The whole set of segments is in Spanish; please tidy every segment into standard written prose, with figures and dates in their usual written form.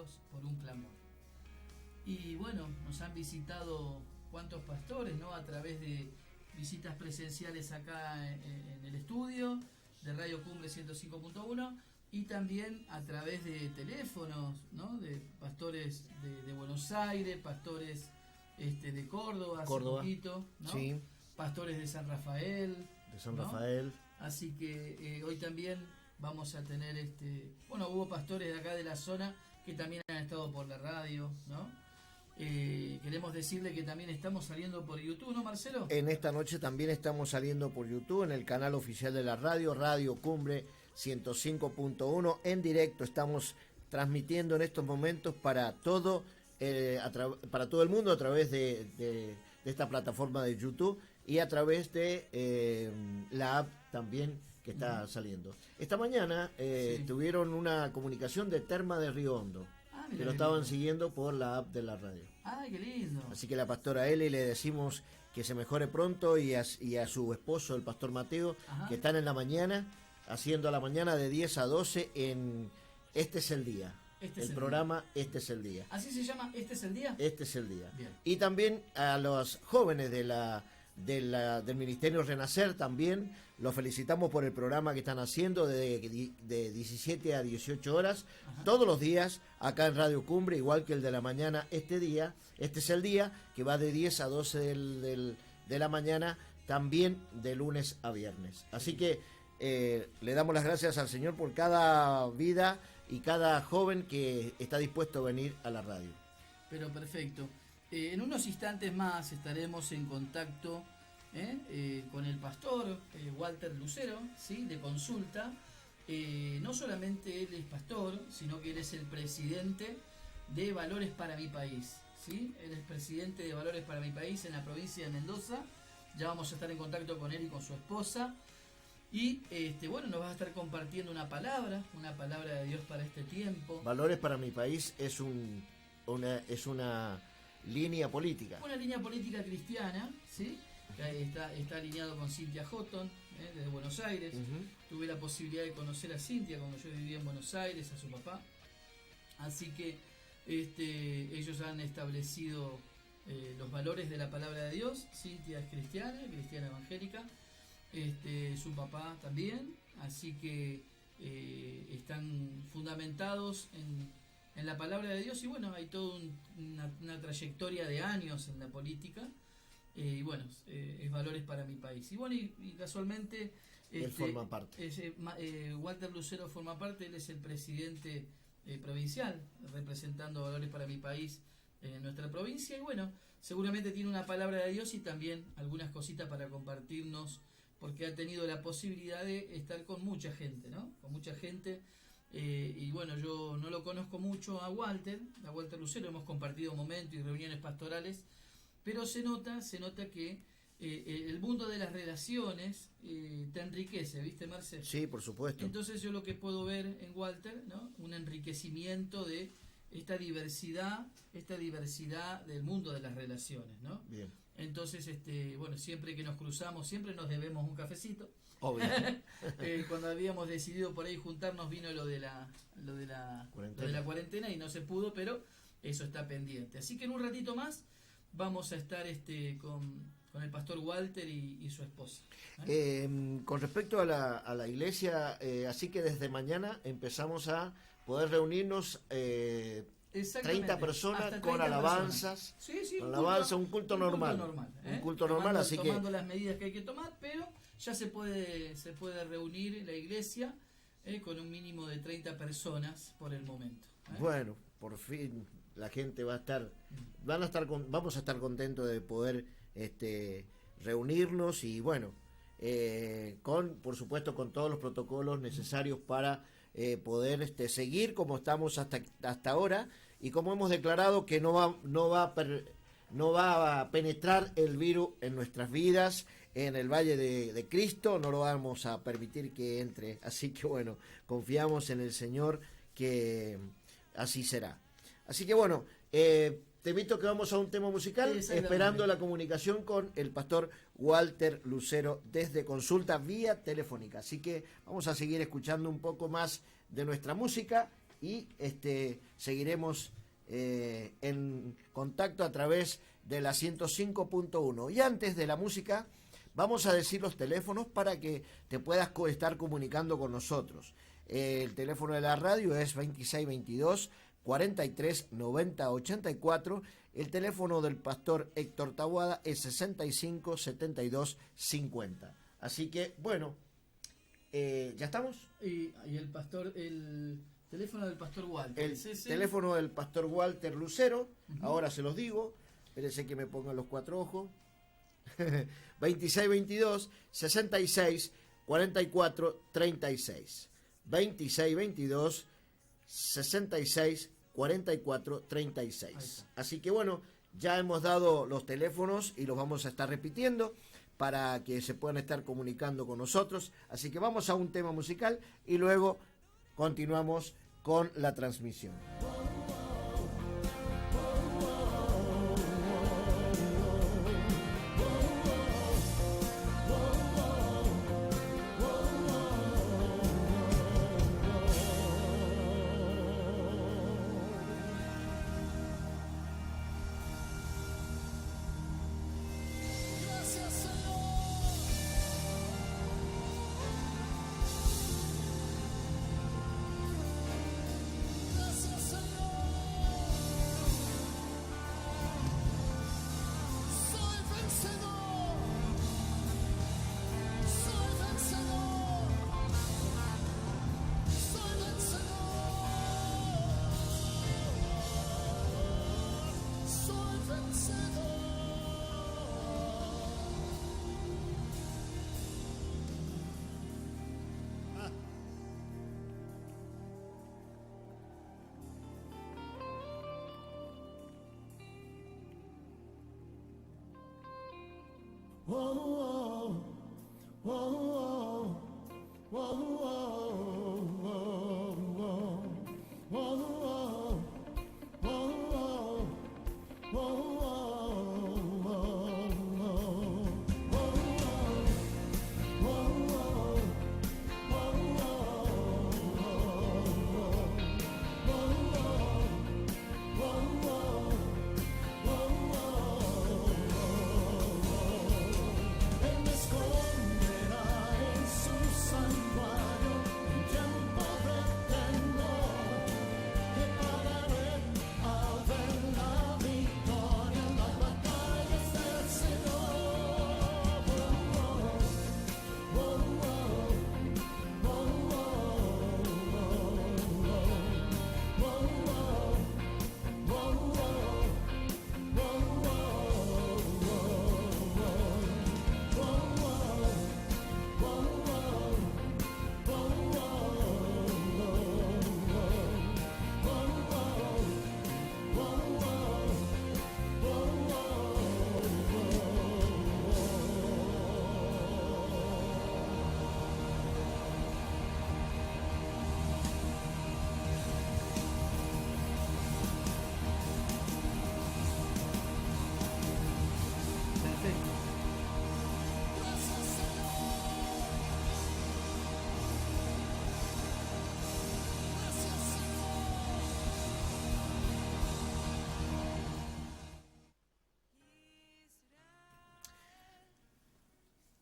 unidos por un clamor. Y bueno, nos han visitado cuantos pastores, ¿no? A través de visitas presenciales acá en el estudio de Radio Cumbre 105.1 y también a través de teléfonos, ¿no? De pastores de Buenos Aires, pastores de Córdoba, hace poquito, ¿no? Sí. Pastores de San Rafael. De San ¿no? Rafael. Así que hoy también vamos a tener hubo pastores de acá de la zona que también han estado por la radio, ¿no? Queremos decirle que también estamos saliendo por YouTube, ¿no, Marcelo? En esta noche también estamos saliendo por YouTube, en el canal oficial de la radio, Radio Cumbre 105.1, en directo. Estamos transmitiendo en estos momentos para todo el mundo a través de esta plataforma de YouTube y a través de la app también que está saliendo. Esta mañana tuvieron una comunicación de Terma de Río Hondo, que lo estaban siguiendo por la app de la radio. ¡Ay, qué lindo! Así que la pastora Eli le decimos que se mejore pronto y a su esposo, el pastor Mateo, que están en la mañana, haciendo a la mañana de 10 a 12 en Este es el Día. El programa Este es el Día. ¿Así se llama Este es el Día? Este es el Día. Bien. Y también a los jóvenes del Ministerio Renacer también los felicitamos por el programa que están haciendo de 17 a 18 horas todos los días acá en Radio Cumbre, igual que el de la mañana Este es el Día, que va de 10 a 12 de la mañana, también de lunes a viernes. Así que le damos las gracias al Señor por cada vida y cada joven que está dispuesto a venir a la radio. Pero perfecto. En unos instantes más estaremos en contacto con el pastor Walter Lucero, ¿sí? De Consulta. No solamente él es pastor, sino que él es el presidente de Valores para mi País, ¿sí? Él es presidente de Valores para mi País en la provincia de Mendoza. Ya vamos a estar en contacto con él y con su esposa. Y nos va a estar compartiendo una palabra de Dios para este tiempo. Valores para mi País es una línea política. Una línea política cristiana, ¿sí? Está alineado con Cintia Houghton, desde Buenos Aires. Tuve la posibilidad de conocer a Cintia cuando yo vivía en Buenos Aires, a su papá. Así que ellos han establecido los valores de la palabra de Dios. Cintia es cristiana evangélica. Su papá también. Así que están fundamentados en la palabra de Dios, y bueno, hay toda una trayectoria de años en la política, y bueno, es Valores para mi País. Y bueno, y casualmente él forma parte. Walter Lucero forma parte, él es el presidente provincial, representando Valores para mi País en nuestra provincia, y bueno, seguramente tiene una palabra de Dios y también algunas cositas para compartirnos, porque ha tenido la posibilidad de estar con mucha gente, ¿no? Con mucha gente. Y bueno, yo no lo conozco mucho a Walter Lucero, hemos compartido momentos y reuniones pastorales, pero se nota que el mundo de las relaciones te enriquece, ¿viste, Marcel? Sí, por supuesto. Entonces yo lo que puedo ver en Walter, ¿no? Un enriquecimiento de esta diversidad del mundo de las relaciones, ¿no? Bien. Entonces, siempre que nos cruzamos, siempre nos debemos un cafecito. Obvio. Cuando habíamos decidido por ahí juntarnos, vino lo de la cuarentena y no se pudo, pero eso está pendiente. Así que en un ratito más vamos a estar con el pastor Walter y su esposa. Con respecto a la iglesia, así que desde mañana empezamos a poder reunirnos 30 personas con alabanzas, Sí, con alabanza, un culto normal. Un culto normal, así que tomando las medidas que hay que tomar, pero ya se puede reunir la iglesia con un mínimo de 30 personas por el momento. Bueno, por fin la gente vamos a estar contentos de poder reunirnos y bueno, por supuesto con todos los protocolos necesarios para poder seguir como estamos hasta ahora, y como hemos declarado que no va a penetrar el virus en nuestras vidas, en el Valle de Cristo, no lo vamos a permitir que entre. Así que bueno, confiamos en el Señor que así será. Así que bueno, te invito que vamos a un tema musical, esperando la comunicación con el pastor Walter Lucero desde Consulta vía telefónica. Así que vamos a seguir escuchando un poco más de nuestra música y seguiremos en contacto a través de la 105.1. Y antes de la música, vamos a decir los teléfonos para que te puedas estar comunicando con nosotros. El teléfono de la radio es 2622 43 90 84. El teléfono del pastor Héctor Taboada es 65 72 50. Así que, bueno, ¿ya estamos? Y el teléfono del pastor Walter. El teléfono del pastor Walter Lucero, ahora se los digo, espérense que me pongan los cuatro ojos. 2622 66 44 36. 2622 66 44 36. Así que bueno, ya hemos dado los teléfonos y los vamos a estar repitiendo para que se puedan estar comunicando con nosotros. Así que vamos a un tema musical y luego continuamos con la transmisión.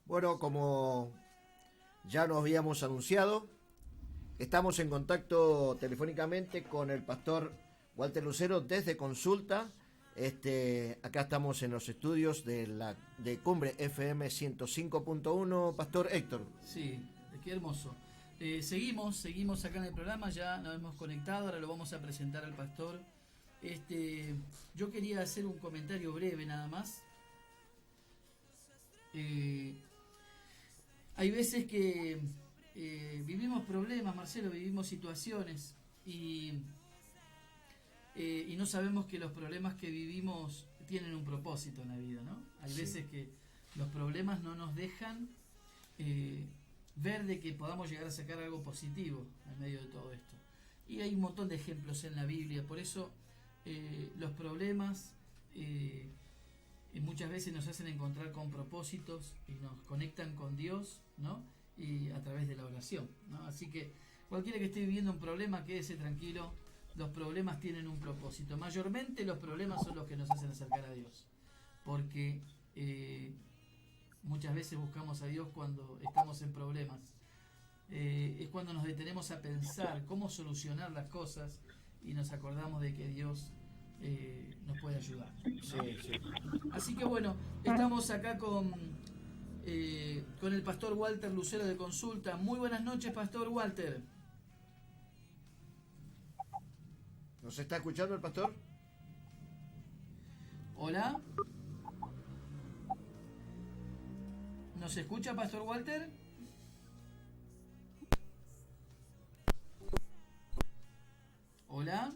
Bueno, como ya nos habíamos anunciado, estamos en contacto telefónicamente con el pastor Walter Lucero desde Consulta. Acá estamos en los estudios de Cumbre FM 105.1. Pastor Héctor. Sí, qué hermoso. Seguimos acá en el programa, ya nos hemos conectado, ahora lo vamos a presentar al pastor. Yo quería hacer un comentario breve nada más. Hay veces que vivimos problemas, Marcelo, vivimos situaciones y no sabemos que los problemas que vivimos tienen un propósito en la vida, ¿no? Hay veces que los problemas no nos dejan ver de que podamos llegar a sacar algo positivo en medio de todo esto. Y hay un montón de ejemplos en la Biblia, por eso los problemas muchas veces nos hacen encontrar con propósitos y nos conectan con Dios, ¿no? Y a través de la oración, ¿no? Así que cualquiera que esté viviendo un problema, quédese tranquilo, los problemas tienen un propósito. Mayormente los problemas son los que nos hacen acercar a Dios. Porque muchas veces buscamos a Dios cuando estamos en problemas. Es cuando nos detenemos a pensar cómo solucionar las cosas y nos acordamos de que Dios nos puede ayudar, ¿no? Sí, sí. Así que bueno, estamos acá con el pastor Walter Lucero de Consulta. Muy buenas noches, pastor Walter. ¿Nos está escuchando el pastor? Hola. ¿Nos escucha, pastor Walter? Hola.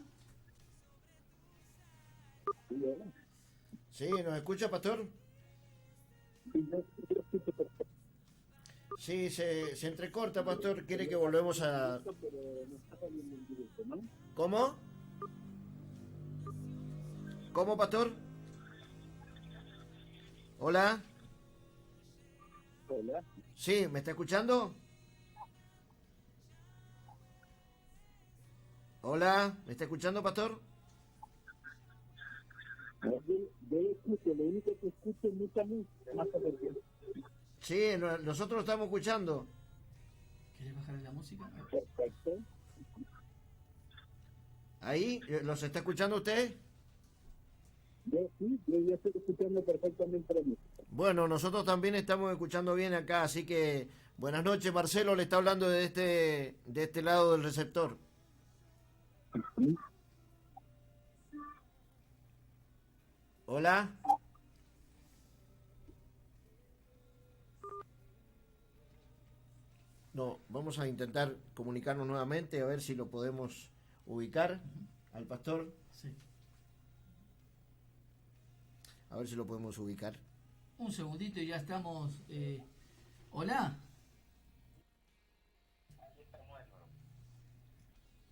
Sí, ¿nos escucha, pastor? Sí, se entrecorta, pastor. ¿Quiere que volvemos a...? ¿Cómo? ¿Cómo, pastor? Hola. Hola. Sí, ¿me está escuchando? Hola, ¿me está escuchando, pastor? Yo escucho, lo único que escucho es mucha música, más atención. Sí, nosotros lo estamos escuchando. ¿Querés bajar la música? Perfecto. ¿Ahí? ¿Los está escuchando usted? Yo sí, yo ya estoy escuchando perfectamente la música. Bueno, nosotros también estamos escuchando bien acá, así que buenas noches, Marcelo, le está hablando de este lado del receptor. Hola. No, vamos a intentar comunicarnos nuevamente a ver si lo podemos ubicar al pastor. Sí. A ver si lo podemos ubicar. Un segundito y ya estamos. Hola.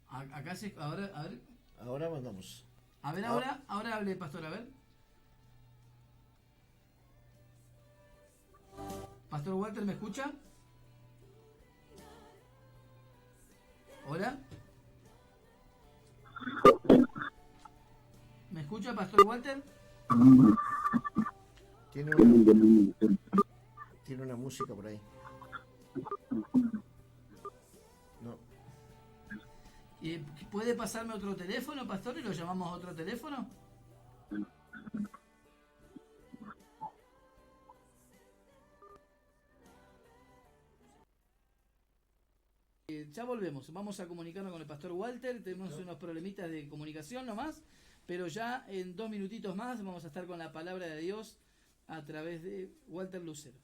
Acá se. Ahora, a ver. Ahora mandamos. A ver, ahora hable, pastor, a ver. Pastor Walter, ¿me escucha? Hola. ¿Me escucha, pastor Walter? Tiene una música por ahí. No. ¿Puede pasarme otro teléfono, pastor, y lo llamamos a otro teléfono? Ya volvemos, vamos a comunicarnos con el pastor Walter, tenemos unos problemitas de comunicación nomás, pero ya en 2 minutitos más vamos a estar con la palabra de Dios a través de Walter Lucero.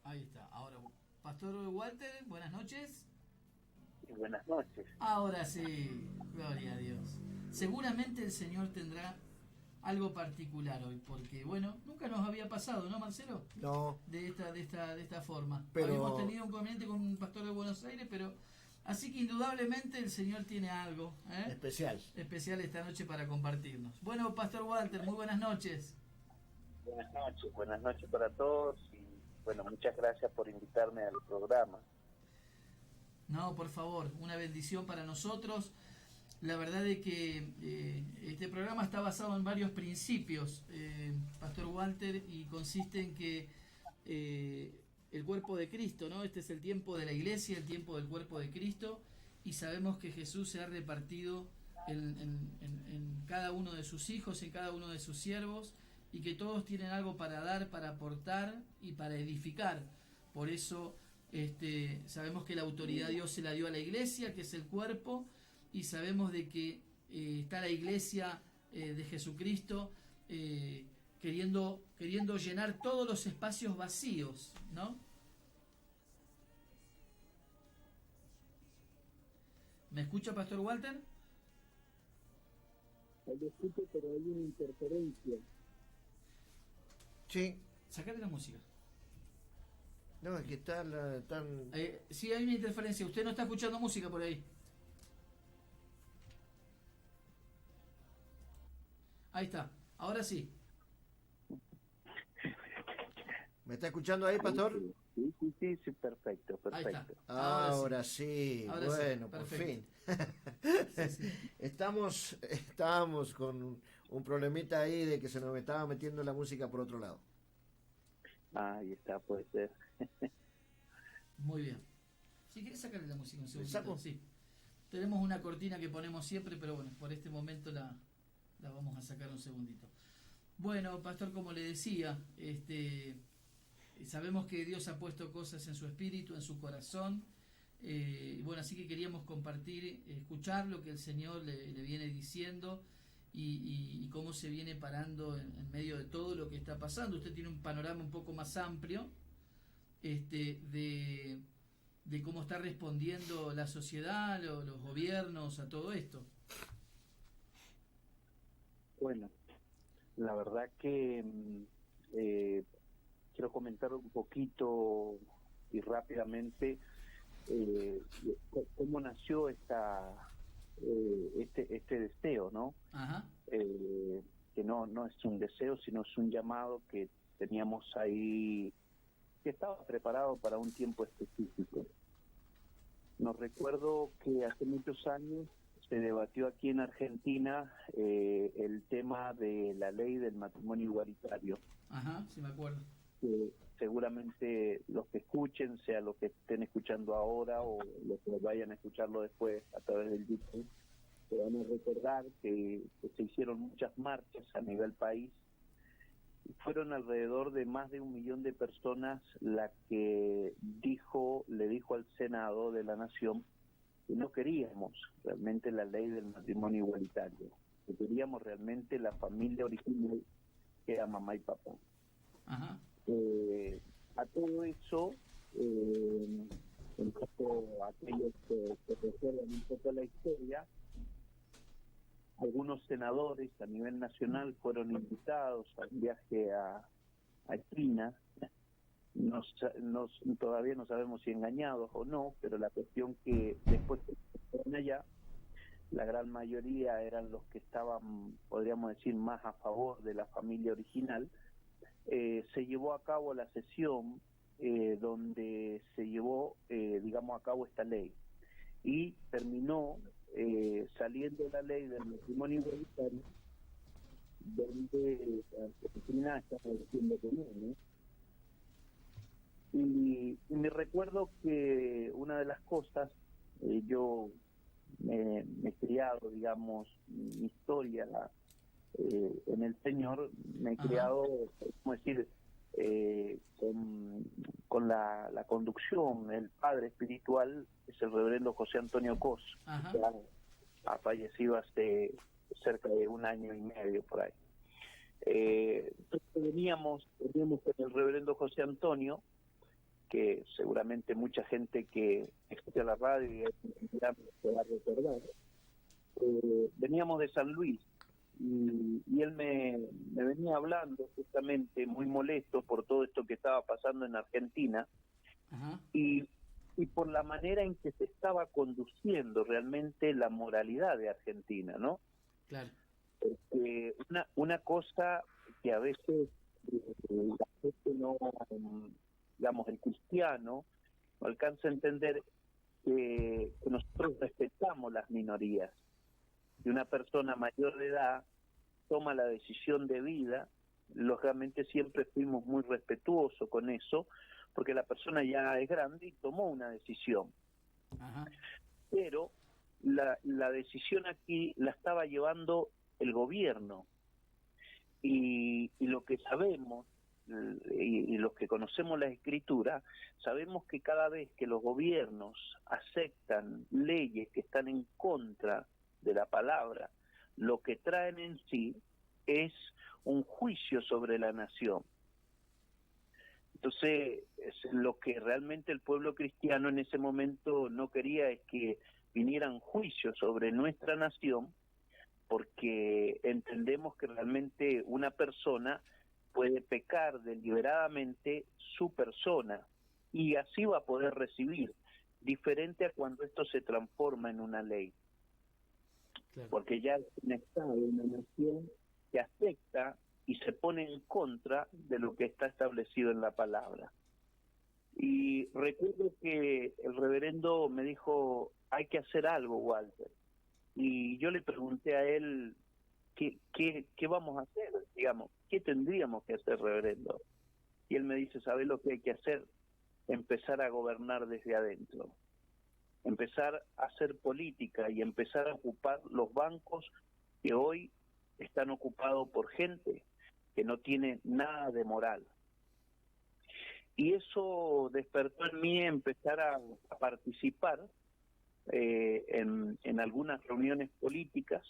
Ahí está, ahora, pastor Walter, buenas noches. Buenas noches. Ahora sí, gloria a Dios. Seguramente el Señor tendrá algo particular hoy, porque bueno, nunca nos había pasado, ¿no, Marcelo? No. De esta forma. Pero... Habíamos tenido un conveniente con un pastor de Buenos Aires, pero así que indudablemente el Señor tiene algo especial esta noche para compartirnos. Bueno, pastor Walter, muy buenas noches. Buenas noches para todos y bueno, muchas gracias por invitarme al programa. No, por favor, una bendición para nosotros. La verdad es que este programa está basado en varios principios, Pastor Walter, y consiste en que el cuerpo de Cristo, ¿no? Este es el tiempo de la iglesia, el tiempo del cuerpo de Cristo, y sabemos que Jesús se ha repartido en cada uno de sus hijos, en cada uno de sus siervos, y que todos tienen algo para dar, para aportar y para edificar. Por eso sabemos que la autoridad Dios se la dio a la iglesia, que es el cuerpo, y sabemos de que está la iglesia de Jesucristo queriendo llenar todos los espacios vacíos, ¿no? ¿Me escucha, Pastor Walter? Lo escucho, pero hay una interferencia. Sí. Sacate la música. No, es que están... Sí, hay una interferencia. Usted no está escuchando música por ahí. Ahí está. Ahora sí. ¿Me está escuchando ahí, Pastor? Sí, perfecto. Ahí está. Ahora sí. Ahora Bueno, sí, por perfecto. fin. Sí. Estábamos con un problemita ahí de que se nos estaba metiendo la música por otro lado. Ahí está, puede ser. Muy bien. Si quieres sacarle la música un segundo. ¿Saco? Sí. Tenemos una cortina que ponemos siempre, pero bueno, por este momento la vamos a sacar un segundito. Bueno, Pastor, como le decía, sabemos que Dios ha puesto cosas en su espíritu, en su corazón. Bueno, así que queríamos compartir, escuchar lo que el Señor le viene diciendo y cómo se viene parando en medio de todo lo que está pasando. Usted tiene un panorama un poco más amplio de cómo está respondiendo la sociedad, los gobiernos a todo esto. Bueno, la verdad que quiero comentar un poquito y rápidamente cómo nació este deseo, ¿no? Ajá. Que no es un deseo, sino es un llamado que teníamos ahí, que estaba preparado para un tiempo específico. Nos recuerdo que hace muchos años se debatió aquí en Argentina el tema de la ley del matrimonio igualitario. Ajá, sí me acuerdo. Seguramente los que escuchen, sea los que estén escuchando ahora o los que vayan a escucharlo después a través del YouTube, se van a recordar que se hicieron muchas marchas a nivel país. Fueron alrededor de más de 1 millón de personas la que le dijo al Senado de la Nación que no queríamos realmente la ley del matrimonio igualitario, que queríamos realmente la familia original, que era mamá y papá. Ajá. A todo eso, un poco aquellos que recuerdan un poco la historia, algunos senadores a nivel nacional fueron invitados a un viaje a China. Todavía no sabemos si engañados o no, pero la cuestión que después que fueron allá, la gran mayoría eran los que estaban, podríamos decir, más a favor de la familia original. Se llevó a cabo la sesión donde se llevó, a cabo esta ley, y terminó saliendo la ley del matrimonio igualitario, donde Argentina estaba diciendo que no, ¿no? Y me recuerdo que una de las cosas, yo me he criado, digamos, mi historia en el Señor, me he criado, ¿cómo decir?, con la conducción. El padre espiritual es el reverendo José Antonio Cos, que ha fallecido hace cerca de 1 año y medio por ahí. Veníamos con el reverendo José Antonio, que seguramente mucha gente que escucha la radio ya se va a recordar. Veníamos de San Luis y él me venía hablando justamente muy molesto por todo esto que estaba pasando en Argentina. Ajá. Y por la manera en que se estaba conduciendo realmente la moralidad de Argentina, ¿no? Claro. Una cosa que a veces la gente no, digamos, el cristiano no alcanza a entender, que nosotros respetamos las minorías, que una persona mayor de edad toma la decisión de vida, lógicamente siempre fuimos muy respetuosos con eso, porque la persona ya es grande y tomó una decisión. Ajá. Pero la decisión aquí la estaba llevando el gobierno, y lo que sabemos, y los que conocemos la escritura, sabemos que cada vez que los gobiernos aceptan leyes que están en contra de la palabra, lo que traen en sí es un juicio sobre la nación. Entonces, lo que realmente el pueblo cristiano en ese momento no quería es que vinieran juicios sobre nuestra nación, porque entendemos que realmente una persona puede pecar deliberadamente su persona y así va a poder recibir, diferente a cuando esto se transforma en una ley. Claro. Porque ya es un Estado, una nación que acepta y se pone en contra de lo que está establecido en la palabra. Y recuerdo que el reverendo me dijo, hay que hacer algo, Walter. Y yo le pregunté a él, ¿qué vamos a hacer? Digamos, ¿qué tendríamos que hacer, reverendo? Y él me dice, ¿sabes lo que hay que hacer? Empezar a gobernar desde adentro. Empezar a hacer política y empezar a ocupar los bancos que hoy están ocupados por gente que no tiene nada de moral. Y eso despertó en mí empezar a participar en algunas reuniones políticas,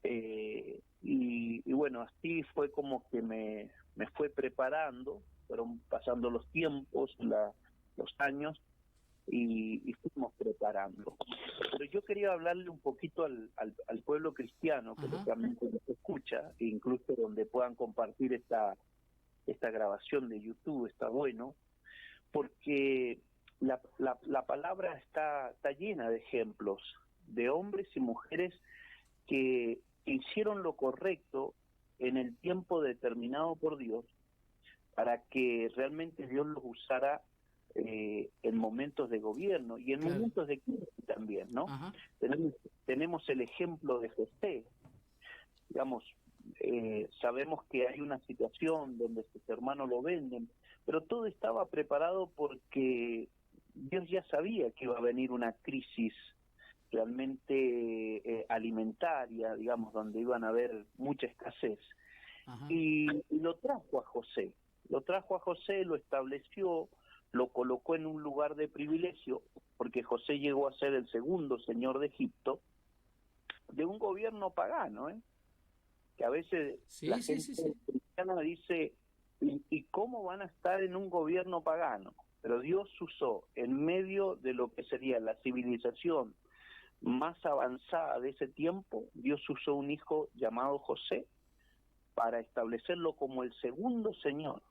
y bueno, así fue como que me fue preparando, fueron pasando los tiempos, los años, y fuimos preparando. Pero yo quería hablarle un poquito al pueblo cristiano, que lógicamente nos escucha, e incluso donde puedan compartir esta grabación de YouTube, está bueno, porque la palabra está llena de ejemplos de hombres y mujeres que hicieron lo correcto en el tiempo determinado por Dios para que realmente Dios los usara en momentos de gobierno y en momentos de crisis también, ¿no? Tenemos el ejemplo de José. Digamos, sabemos que hay una situación donde sus hermanos lo venden, pero todo estaba preparado porque Dios ya sabía que iba a venir una crisis realmente alimentaria, digamos, donde iban a haber mucha escasez. Y lo trajo a José, lo estableció, lo colocó en un lugar de privilegio, porque José llegó a ser el segundo señor de Egipto, de un gobierno pagano, que a veces la gente cristiana dice, ¿y cómo van a estar en un gobierno pagano? Pero Dios usó en medio de lo que sería la civilización más avanzada de ese tiempo, Dios usó un hijo llamado José para establecerlo como el segundo señor.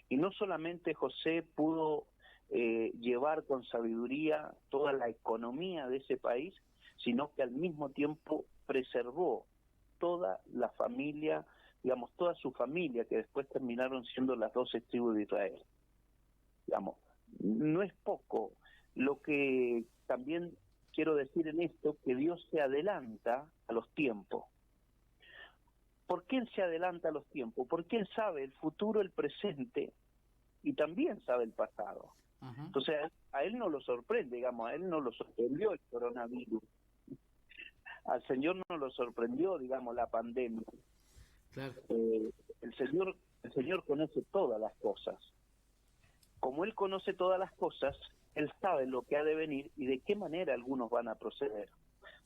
Y no solamente José pudo llevar con sabiduría toda la economía de ese país, sino que al mismo tiempo preservó toda la familia, digamos, toda su familia, que después terminaron siendo las 12 tribus de Israel. Digamos, no es poco. Lo que también quiero decir en esto, que Dios se adelanta a los tiempos. ¿Por qué Él se adelanta a los tiempos? Porque Él sabe el futuro, el presente, y también sabe el pasado. Entonces, a Él no lo sorprende, digamos, a Él no lo sorprendió el coronavirus. Al Señor no lo sorprendió, digamos, la pandemia. Claro. El Señor conoce todas las cosas. Como Él conoce todas las cosas, Él sabe lo que ha de venir y de qué manera algunos van a proceder.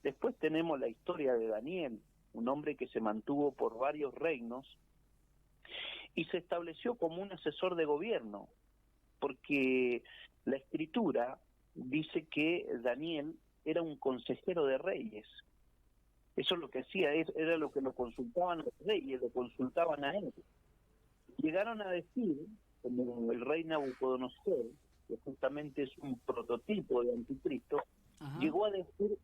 Después tenemos la historia de Daniel, un hombre que se mantuvo por varios reinos y se estableció como un asesor de gobierno, porque la Escritura dice que Daniel era un consejero de reyes. Eso es lo que hacía, era lo que lo consultaban los reyes, lo consultaban a él. Llegaron a decir, como el rey Nabucodonosor, que justamente es un prototipo de anticristo, llegó a decir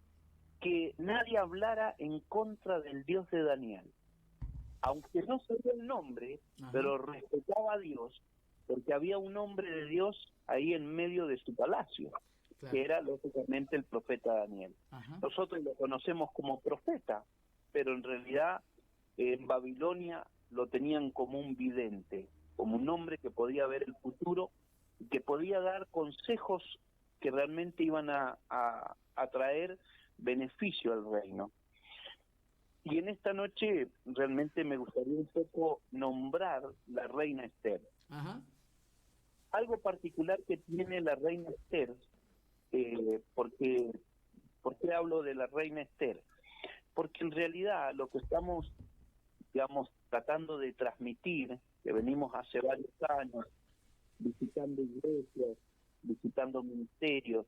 que nadie hablara en contra del Dios de Daniel. Aunque no sabía el nombre, pero respetaba a Dios, porque había un hombre de Dios ahí en medio de su palacio. Claro. que era lógicamente el profeta Daniel. Ajá. Nosotros lo conocemos como profeta, pero en realidad en Babilonia lo tenían como un vidente, como un hombre que podía ver el futuro y que podía dar consejos que realmente iban a traer beneficio al reino. Y en esta noche realmente me gustaría un poco nombrar la reina Esther. Ajá. Algo particular que tiene la reina Esther, ¿por qué hablo de la reina Esther? Porque en realidad lo que estamos, digamos, tratando de transmitir, que venimos hace varios años visitando iglesias, visitando ministerios,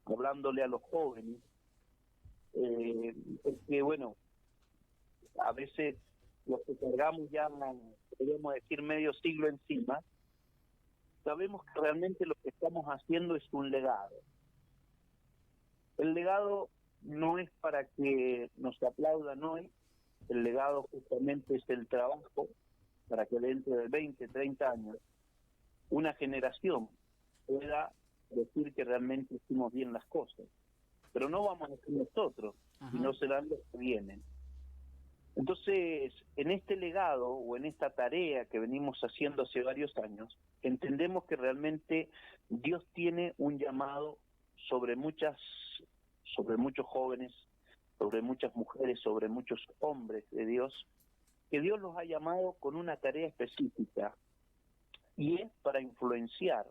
hablándole a los jóvenes, porque bueno, a veces los que cargamos ya, podríamos decir, medio siglo encima, sabemos que realmente lo que estamos haciendo es un legado. El legado no es para que nos aplaudan hoy, el legado justamente es el trabajo para que dentro de 20, 30 años una generación pueda decir que realmente hicimos bien las cosas. Pero no vamos a ser nosotros, sino serán los que vienen. Entonces, en este legado o en esta tarea que venimos haciendo hace varios años, entendemos que realmente Dios tiene un llamado sobre muchos jóvenes, sobre muchas mujeres, sobre muchos hombres de Dios, que Dios los ha llamado con una tarea específica, y es para influenciar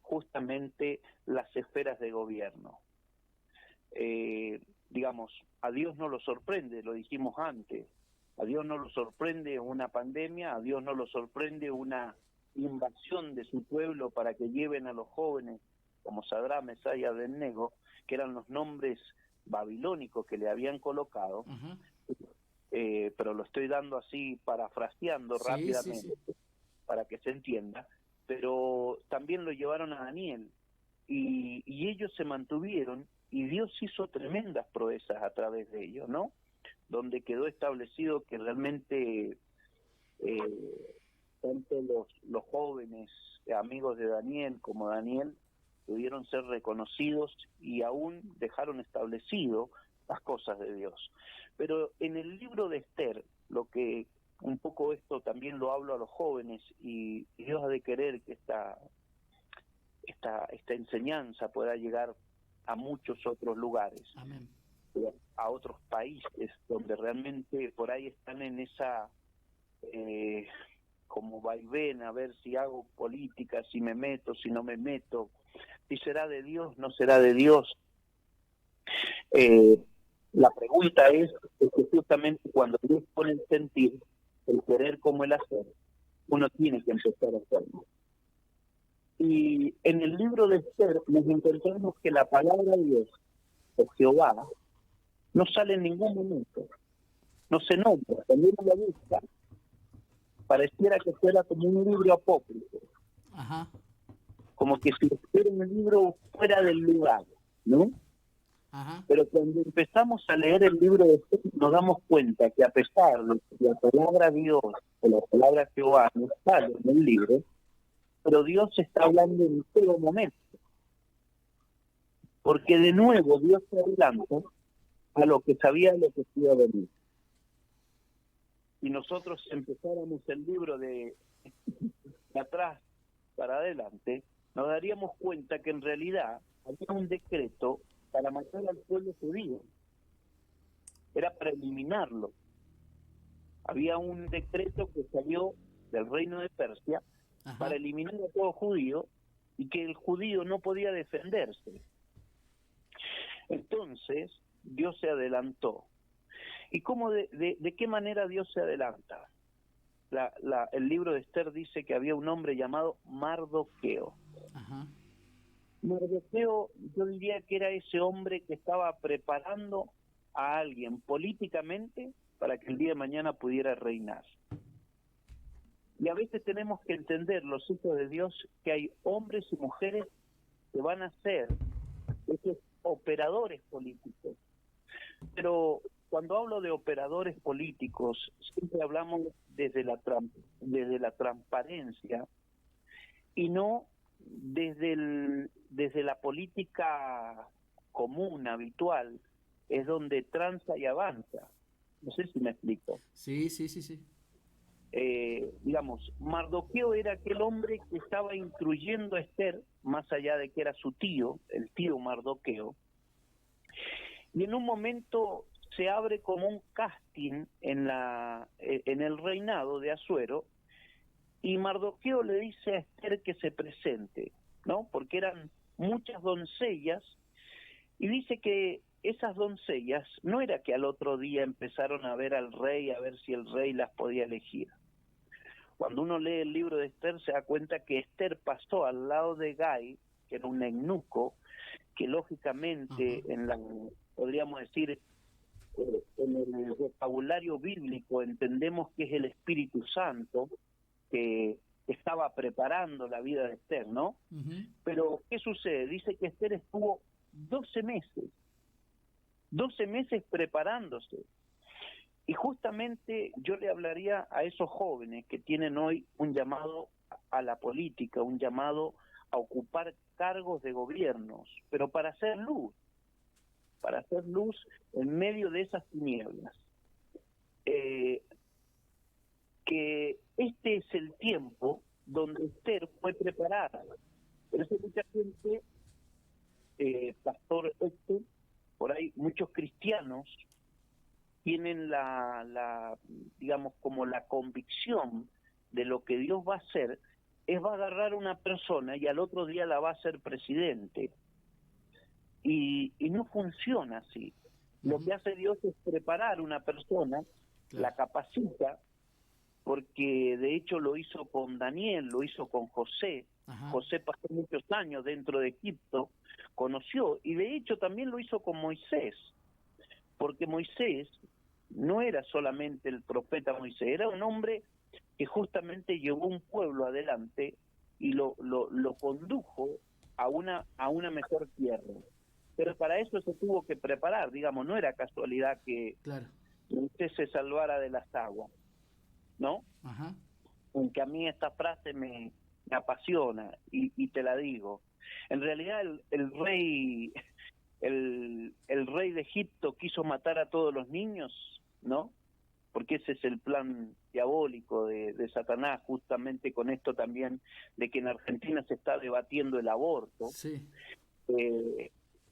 justamente las esferas de gobierno. Digamos, a Dios no lo sorprende, lo dijimos antes, a Dios no lo sorprende una pandemia, a Dios no lo sorprende una invasión de su pueblo para que lleven a los jóvenes como Sadrach, Mesach y Abednego, que eran los nombres babilónicos que le habían colocado, pero lo estoy dando así, parafraseando rápidamente, para que se entienda, pero también lo llevaron a Daniel, y ellos se mantuvieron, y Dios hizo tremendas proezas a través de ellos, ¿no? Donde quedó establecido que realmente tanto los jóvenes amigos de Daniel como Daniel pudieron ser reconocidos y aún dejaron establecido las cosas de Dios. Pero en el libro de Esther, lo que un poco esto también lo hablo a los jóvenes, y Dios ha de querer que esta enseñanza pueda llegar a muchos otros lugares. Amén. A otros países donde realmente por ahí están en esa como vaivén, a ver si hago política, si me meto, si no me meto, si será de Dios, no será de Dios. La pregunta es que justamente cuando Dios pone el sentir, el querer como el hacer, uno tiene que empezar a hacerlo. Y en el libro de Esther nos encontramos que la palabra de Dios, o Jehová, no sale en ningún momento, no se nombra. Cuando uno la busca, pareciera que fuera como un libro apócrifo, como que si fuera un libro fuera del lugar, ¿no? Pero cuando empezamos a leer el libro de Esther, nos damos cuenta que a pesar de que la palabra Dios o la palabra Jehová no sale en el libro, pero Dios está hablando en todo momento. Porque de nuevo Dios se adelanta a lo que sabía lo que iba a venir. Si nosotros empezáramos el libro de atrás para adelante, nos daríamos cuenta que en realidad había un decreto para matar al pueblo judío. Era para eliminarlo. Había un decreto que salió del reino de Persia para eliminar a todo judío, y que el judío no podía defenderse. Entonces, Dios se adelantó. ¿Y cómo de qué manera Dios se adelanta? El libro de Esther dice que había un hombre llamado Mardoqueo. Mardoqueo, yo diría que era ese hombre que estaba preparando a alguien políticamente para que el día de mañana pudiera reinar. Y a veces tenemos que entender, los hijos de Dios, que hay hombres y mujeres que van a ser esos operadores políticos. Pero cuando hablo de operadores políticos, siempre hablamos desde la transparencia, y no desde la política común, habitual, es donde tranza y avanza. No sé si me explico. Sí, sí, sí, sí. Digamos, Mardoqueo era aquel hombre que estaba instruyendo a Esther, más allá de que era su tío, el tío Mardoqueo, y en un momento se abre como un casting en el reinado de Asuero, y Mardoqueo le dice a Esther que se presente, ¿no? Porque eran muchas doncellas, y dice que esas doncellas no era que al otro día empezaron a ver al rey, a ver si el rey las podía elegir. Cuando uno lee el libro de Esther se da cuenta que Esther pasó al lado de Gai, que era un eunuco, que lógicamente podríamos decir, en el vocabulario bíblico entendemos que es el Espíritu Santo, que estaba preparando la vida de Esther, ¿no? Pero, ¿qué sucede? Dice que Esther estuvo 12 meses preparándose. Y justamente yo le hablaría a esos jóvenes que tienen hoy un llamado a la política, un llamado a ocupar cargos de gobiernos, pero para hacer luz en medio de esas tinieblas. Que este es el tiempo donde Esther fue preparada. Por eso mucha gente, Pastor Héctor, por ahí muchos cristianos tienen digamos, como la convicción de lo que Dios va a hacer, va a agarrar a una persona y al otro día la va a hacer presidente. Y no funciona así. Lo que hace Dios es preparar a una persona, la capacita, porque de hecho lo hizo con Daniel, lo hizo con José. José pasó muchos años dentro de Egipto, conoció, y de hecho también lo hizo con Moisés, porque Moisés no era solamente el profeta Moisés, era un hombre que justamente llevó un pueblo adelante y lo condujo a una mejor tierra. Pero para eso se tuvo que preparar, digamos, no era casualidad que Moisés se salvara de las aguas, ¿no? Aunque a mí esta frase me apasiona y te la digo. En realidad el rey de Egipto quiso matar a todos los niños, ¿no? Porque ese es el plan diabólico de Satanás, justamente con esto también de que en Argentina se está debatiendo el aborto. Sí.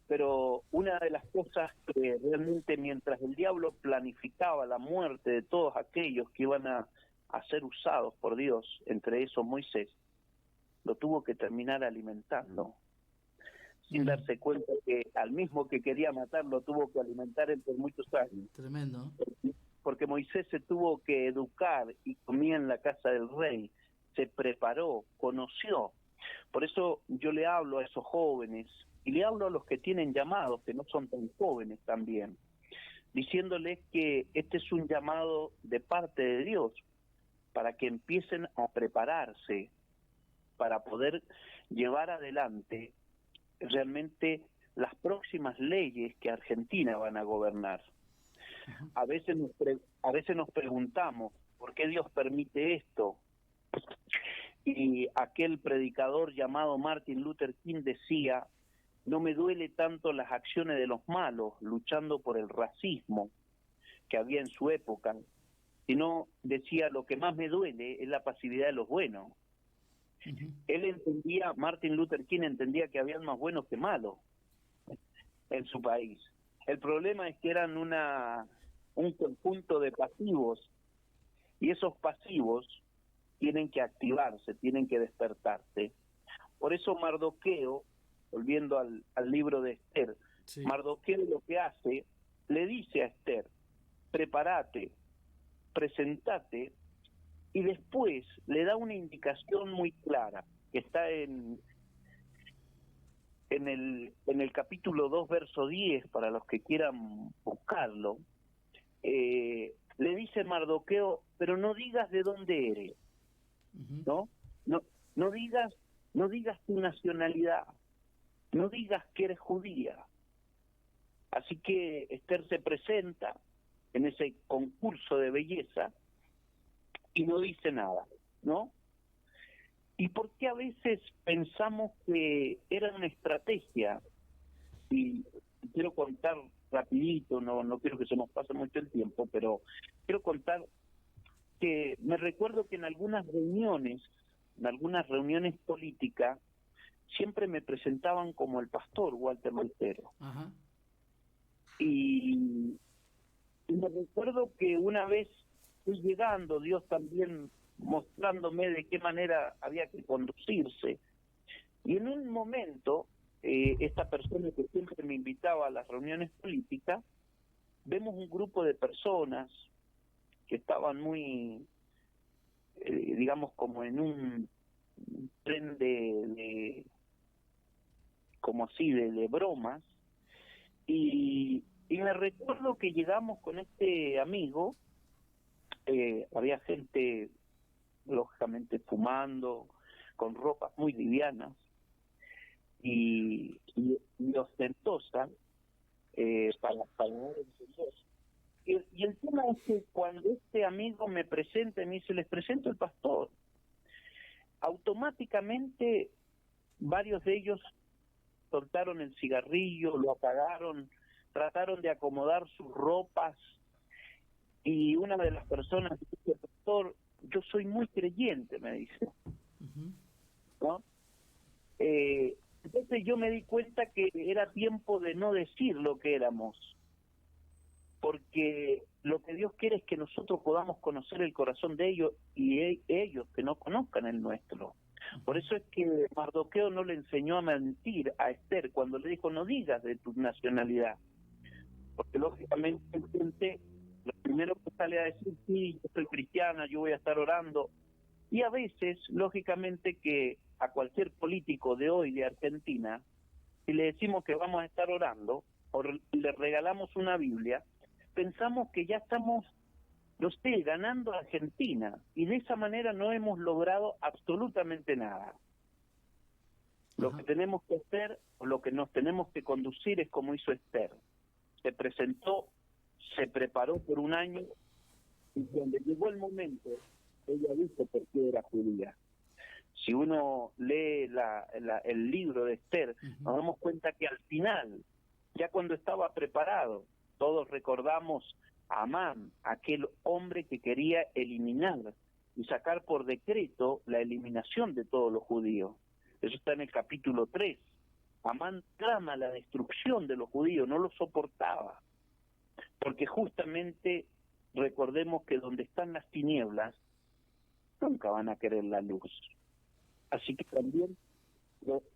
Pero una de las cosas que realmente, mientras el diablo planificaba la muerte de todos aquellos que iban a ser usados por Dios, entre esos Moisés, lo tuvo que terminar alimentando, sin darse cuenta que al mismo que quería matar lo tuvo que alimentar por muchos años. Tremendo. Porque Moisés se tuvo que educar y comía en la casa del rey, se preparó, conoció. Por eso yo le hablo a esos jóvenes y le hablo a los que tienen llamados, que no son tan jóvenes también, diciéndoles que este es un llamado de parte de Dios para que empiecen a prepararse para poder llevar adelante realmente las próximas leyes que Argentina van a gobernar. A veces nos preguntamos ¿por qué Dios permite esto? Y aquel predicador llamado Martin Luther King decía: no me duele tanto las acciones de los malos luchando por el racismo que había en su época, sino, decía, lo que más me duele es la pasividad de los buenos. Él entendía, Martin Luther King entendía que habían más buenos que malos en su país. El problema es que eran un conjunto de pasivos, y esos pasivos tienen que activarse, tienen que despertarse. Por eso Mardoqueo, volviendo al libro de Esther, Mardoqueo lo que hace, le dice a Esther: prepárate, presentate, y después le da una indicación muy clara, que está en el capítulo 2, verso 10, para los que quieran buscarlo. Le dice Mardoqueo: pero no digas de dónde eres, no digas tu nacionalidad, no digas que eres judía. Así que Esther se presenta en ese concurso de belleza y no dice nada, ¿no? y por qué a veces pensamos que era una estrategia. Y quiero contar rapidito, no quiero que se nos pase mucho el tiempo, pero quiero contar que me recuerdo que en algunas reuniones políticas, siempre me presentaban como el pastor Walter Lutero. Ajá. Y me recuerdo que una vez fui llegando, Dios también mostrándome de qué manera había que conducirse. Y en un momento, esta persona que siempre me invitaba a las reuniones políticas, vemos un grupo de personas que estaban muy, digamos, como en un tren como así, de bromas, y me recuerdo que llegamos con este amigo, había gente, lógicamente, fumando, con ropas muy livianas y ostentosas, para ver el Señor. Y el tema es que cuando este amigo me presenta y me dice, les presento el pastor, automáticamente varios de ellos soltaron el cigarrillo, lo apagaron, trataron de acomodar sus ropas, y una de las personas dice, pastor, yo soy muy creyente, me dice, ¿no? Entonces yo me di cuenta que era tiempo de no decir lo que éramos, porque lo que Dios quiere es que nosotros podamos conocer el corazón de ellos y ellos que no conozcan el nuestro. Por eso es que Mardoqueo no le enseñó a mentir a Esther cuando le dijo, no digas de tu nacionalidad, porque lógicamente gente lo primero que sale a decir, sí, yo soy cristiana, yo voy a estar orando, y a veces, lógicamente, que a cualquier político de hoy de Argentina, si le decimos que vamos a estar orando, o le regalamos una Biblia, pensamos que ya estamos, no sé, ganando a Argentina, y de esa manera no hemos logrado absolutamente nada. Lo que tenemos que hacer, o lo que nos tenemos que conducir es como hizo Esther. Se presentó, se preparó por un año, y cuando llegó el momento, ella dijo por qué era judía. Si uno lee el libro de Esther, nos damos cuenta que al final, ya cuando estaba preparado, todos recordamos a Amán, aquel hombre que quería eliminar y sacar por decreto la eliminación de todos los judíos. Eso está en el capítulo 3. Amán clama la destrucción de los judíos, no lo soportaba, porque justamente recordemos que donde están las tinieblas, nunca van a querer la luz. Así que también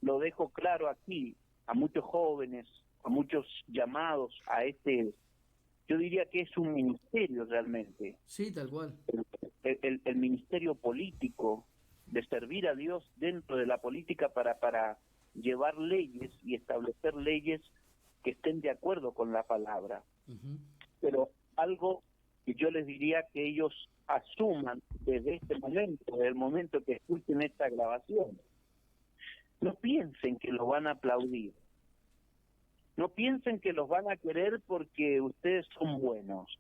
lo dejo claro aquí, a muchos jóvenes, a muchos llamados a yo diría que es un ministerio realmente. Sí, tal cual. El ministerio político, de servir a Dios dentro de la política para llevar leyes y establecer leyes que estén de acuerdo con la palabra. Pero algo que yo les diría que ellos asuman desde este momento, desde el momento que escuchen esta grabación, no piensen que lo van a aplaudir, no piensen que los van a querer porque ustedes son buenos.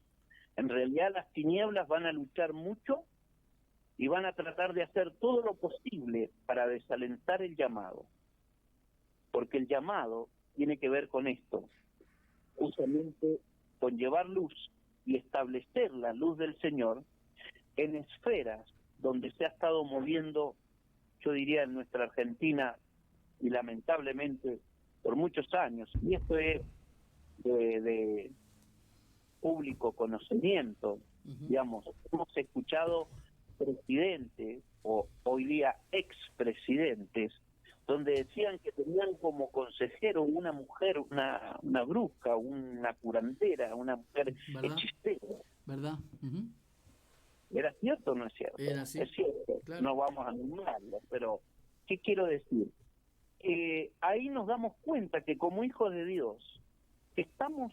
En realidad las tinieblas van a luchar mucho y van a tratar de hacer todo lo posible para desalentar el llamado, porque el llamado tiene que ver con esto, justamente con llevar luz y establecer la luz del Señor en esferas donde se ha estado moviendo, yo diría, en nuestra Argentina, y lamentablemente por muchos años, y esto es de público conocimiento, digamos, hemos escuchado presidentes, o hoy día expresidentes, donde decían que tenían como consejero una mujer, una bruja, una curandera, una mujer hechicera. ¿Verdad? ¿Era cierto o no es cierto? Era así. Es cierto, claro. No vamos a nombrarlo, pero ¿qué quiero decir? Ahí nos damos cuenta que como hijos de Dios estamos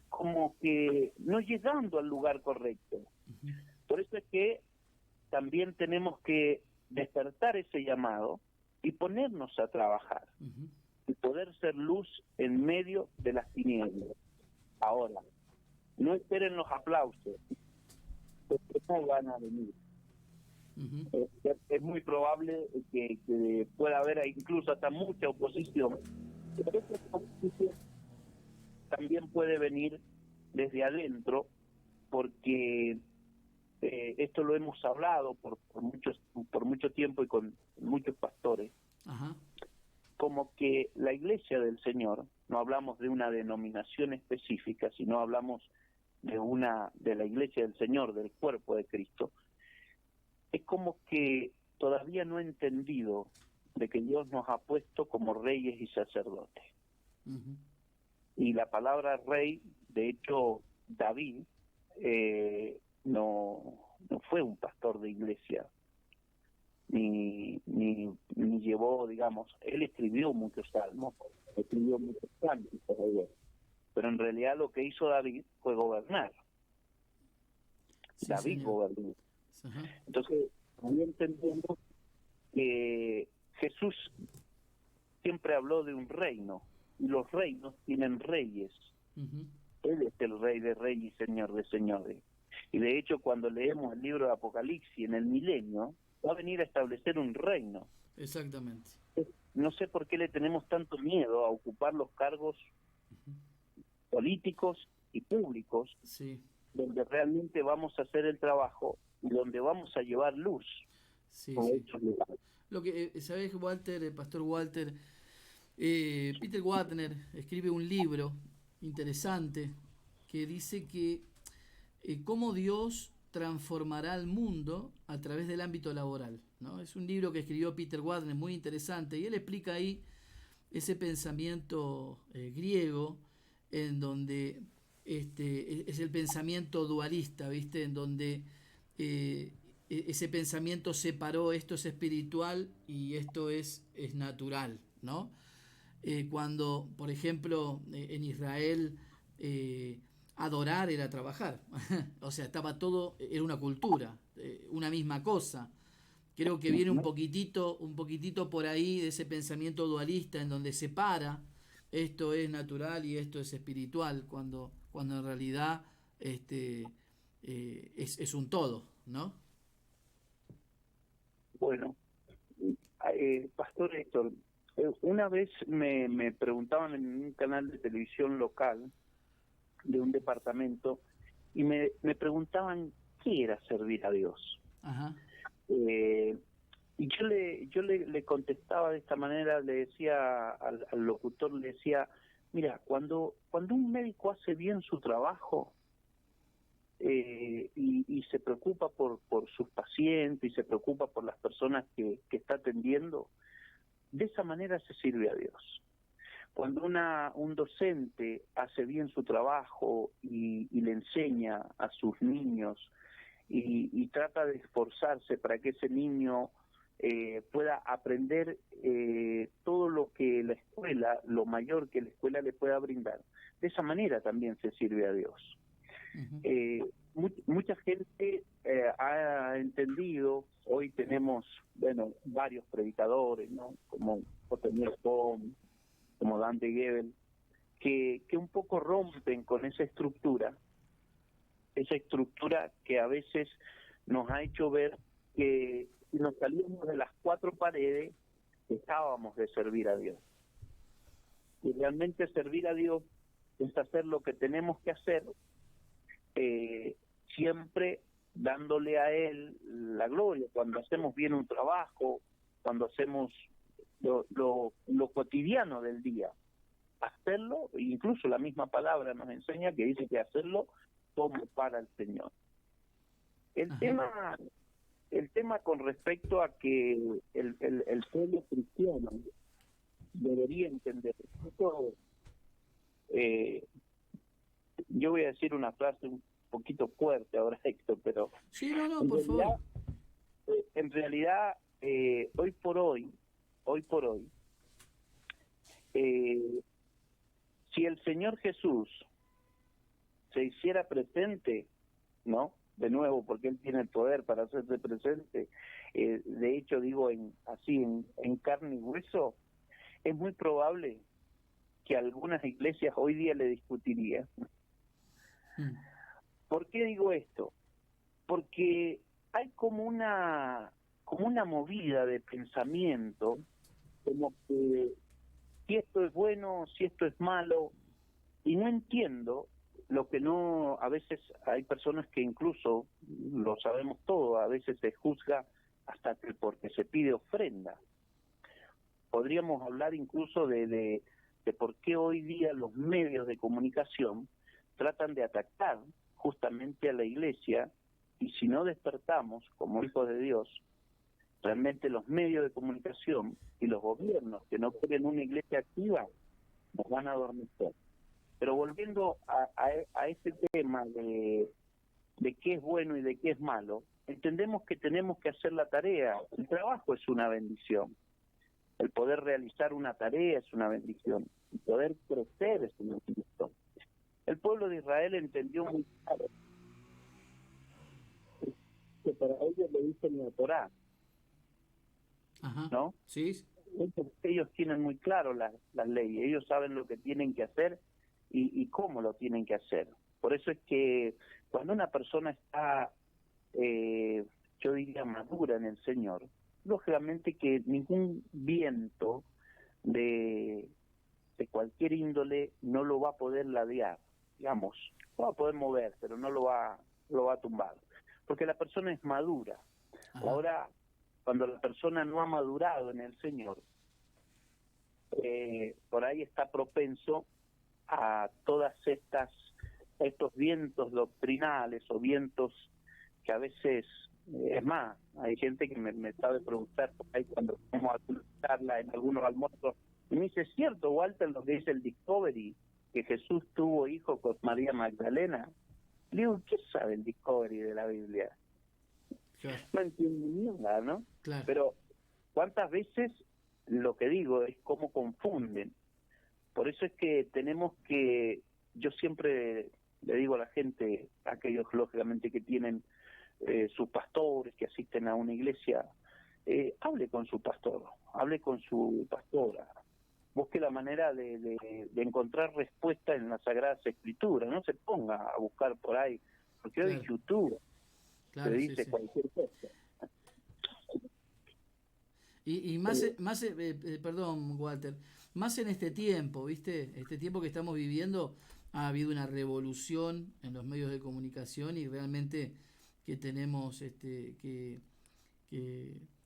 como que no llegando al lugar correcto. Por eso es que también tenemos que despertar ese llamado y ponernos a trabajar y poder ser luz en medio de las tinieblas. Ahora, no esperen los aplausos, porque no van a venir. Ujú. Es muy probable que pueda haber incluso hasta mucha oposición. Pero esa oposición también puede venir desde adentro, porque esto lo hemos hablado por mucho tiempo y con muchos pastores, Ajá. como que la iglesia del Señor, no hablamos de una denominación específica, sino hablamos de la iglesia del Señor, del cuerpo de Cristo, es como que todavía no ha entendido de que Dios nos ha puesto como reyes y sacerdotes. Ujú. Y la palabra rey, de hecho, David no fue un pastor de iglesia, ni llevó, digamos, él escribió muchos salmos, escribió muchos cánticos de Dios, pero en realidad lo que hizo David fue gobernar. Sí, David señor. gobernó. Ajá. Entonces, ahí entendemos que Jesús siempre habló de un reino, y los reinos tienen reyes. Ujú. Él es el rey de reyes y señor de señores. Y de hecho, cuando leemos el libro de Apocalipsis en el milenio, va a venir a establecer un reino. Exactamente. No sé por qué le tenemos tanto miedo a ocupar los cargos Ujú. políticos y públicos, Sí, donde realmente vamos a hacer el trabajo y donde vamos a llevar luz sí, a sí. estos lugares. Lo que, ¿sabés, Walter, el pastor Walter? Peter Wagner escribe un libro interesante que dice que cómo Dios transformará al mundo a través del ámbito laboral, ¿no? Es un libro que escribió Peter Wagner, muy interesante, y él explica ahí ese pensamiento griego en donde es el pensamiento dualista, ¿viste? En donde ese pensamiento separó esto es espiritual y esto es natural, ¿no? Cuando, por ejemplo, en Israel adorar era trabajar, o sea, estaba todo, era una cultura, una misma cosa. Creo que viene un poquitito por ahí de ese pensamiento dualista en donde separa esto es natural y esto es espiritual, cuando en realidad es un todo, ¿no? Bueno, Pastor Héctor, una vez me preguntaban en un canal de televisión local de un departamento y me preguntaban qué era servir a Dios. Ajá. Eh, y yo le contestaba de esta manera, le decía al locutor, le decía, mira, cuando un médico hace bien su trabajo y se preocupa por sus pacientes y se preocupa por las personas que está atendiendo, de esa manera se sirve a Dios. Cuando un docente hace bien su trabajo y le enseña a sus niños y trata de esforzarse para que ese niño pueda aprender todo lo que la escuela, lo mayor que la escuela le pueda brindar, de esa manera también se sirve a Dios. Uh-huh. Mucha gente ha entendido, hoy tenemos, bueno, varios predicadores, ¿no? Como Otoniel Pom, como Dante Gebel, que un poco rompen con esa estructura que a veces nos ha hecho ver que si nos salimos de las cuatro paredes, dejábamos de servir a Dios. Y realmente servir a Dios es hacer lo que tenemos que hacer, siempre dándole a Él la gloria. Cuando hacemos bien un trabajo, cuando hacemos lo cotidiano del día, hacerlo, incluso la misma palabra nos enseña que dice que hacerlo como para el Señor. El tema con respecto a que el pueblo cristiano debería entender esto, yo voy a decir una frase un poquito fuerte ahora, Héctor, pero Sí, no, en por realidad, favor. hoy por hoy, si el Señor Jesús se hiciera presente, ¿no? De nuevo, porque Él tiene el poder para hacerse presente, de hecho digo en carne y hueso, es muy probable que algunas iglesias hoy día le discutirían. ¿Por qué digo esto? Porque hay como una movida de pensamiento, como que si esto es bueno, si esto es malo, y no entiendo lo que no, a veces hay personas que incluso, lo sabemos todo, a veces se juzga hasta que porque se pide ofrenda. Podríamos hablar incluso de por qué hoy día los medios de comunicación tratan de atacar justamente a la iglesia, y si no despertamos como hijos de Dios, realmente los medios de comunicación y los gobiernos que no quieren una iglesia activa nos van a adormecer. Pero volviendo a este tema de qué es bueno y de qué es malo, entendemos que tenemos que hacer la tarea. El trabajo es una bendición. El poder realizar una tarea es una bendición. El poder crecer es una bendición. El pueblo de Israel entendió muy claro que para ellos le dicen la Torá, Ajá. ¿no? Sí. Ellos tienen muy claro las leyes, ellos saben lo que tienen que hacer y cómo lo tienen que hacer. Por eso es que cuando una persona está, yo diría, madura en el Señor, lógicamente que ningún viento de cualquier índole no lo va a poder ladear, digamos, lo va a poder mover, pero no lo va a tumbar, porque la persona es madura. Ajá. Ahora, cuando la persona no ha madurado en el Señor, por ahí está propenso a todas estos vientos doctrinales o vientos que a veces, es más, hay gente que me sabe preguntar por ahí cuando vamos a charla en algunos almuerzos, y me dice, ¿es cierto, Walter, lo que dice el Discovery, que Jesús tuvo hijo con María Magdalena? Le digo, ¿qué sabe el Discovery de la Biblia? Claro. No entiendo nada, ¿no? Claro. Pero ¿cuántas veces lo que digo es cómo confunden? Por eso es que tenemos que, yo siempre le digo a la gente, aquellos lógicamente que tienen sus pastores, que asisten a una iglesia, hable con su pastor, hable con su pastora, busque la manera de encontrar respuesta en las Sagradas Escrituras, no se ponga a buscar por ahí, porque hoy Claro. YouTube Claro, te sí, dice sí. cualquier cosa. Y perdón, Walter, más en este tiempo, ¿viste? Este tiempo que estamos viviendo, ha habido una revolución en los medios de comunicación y realmente que tenemos que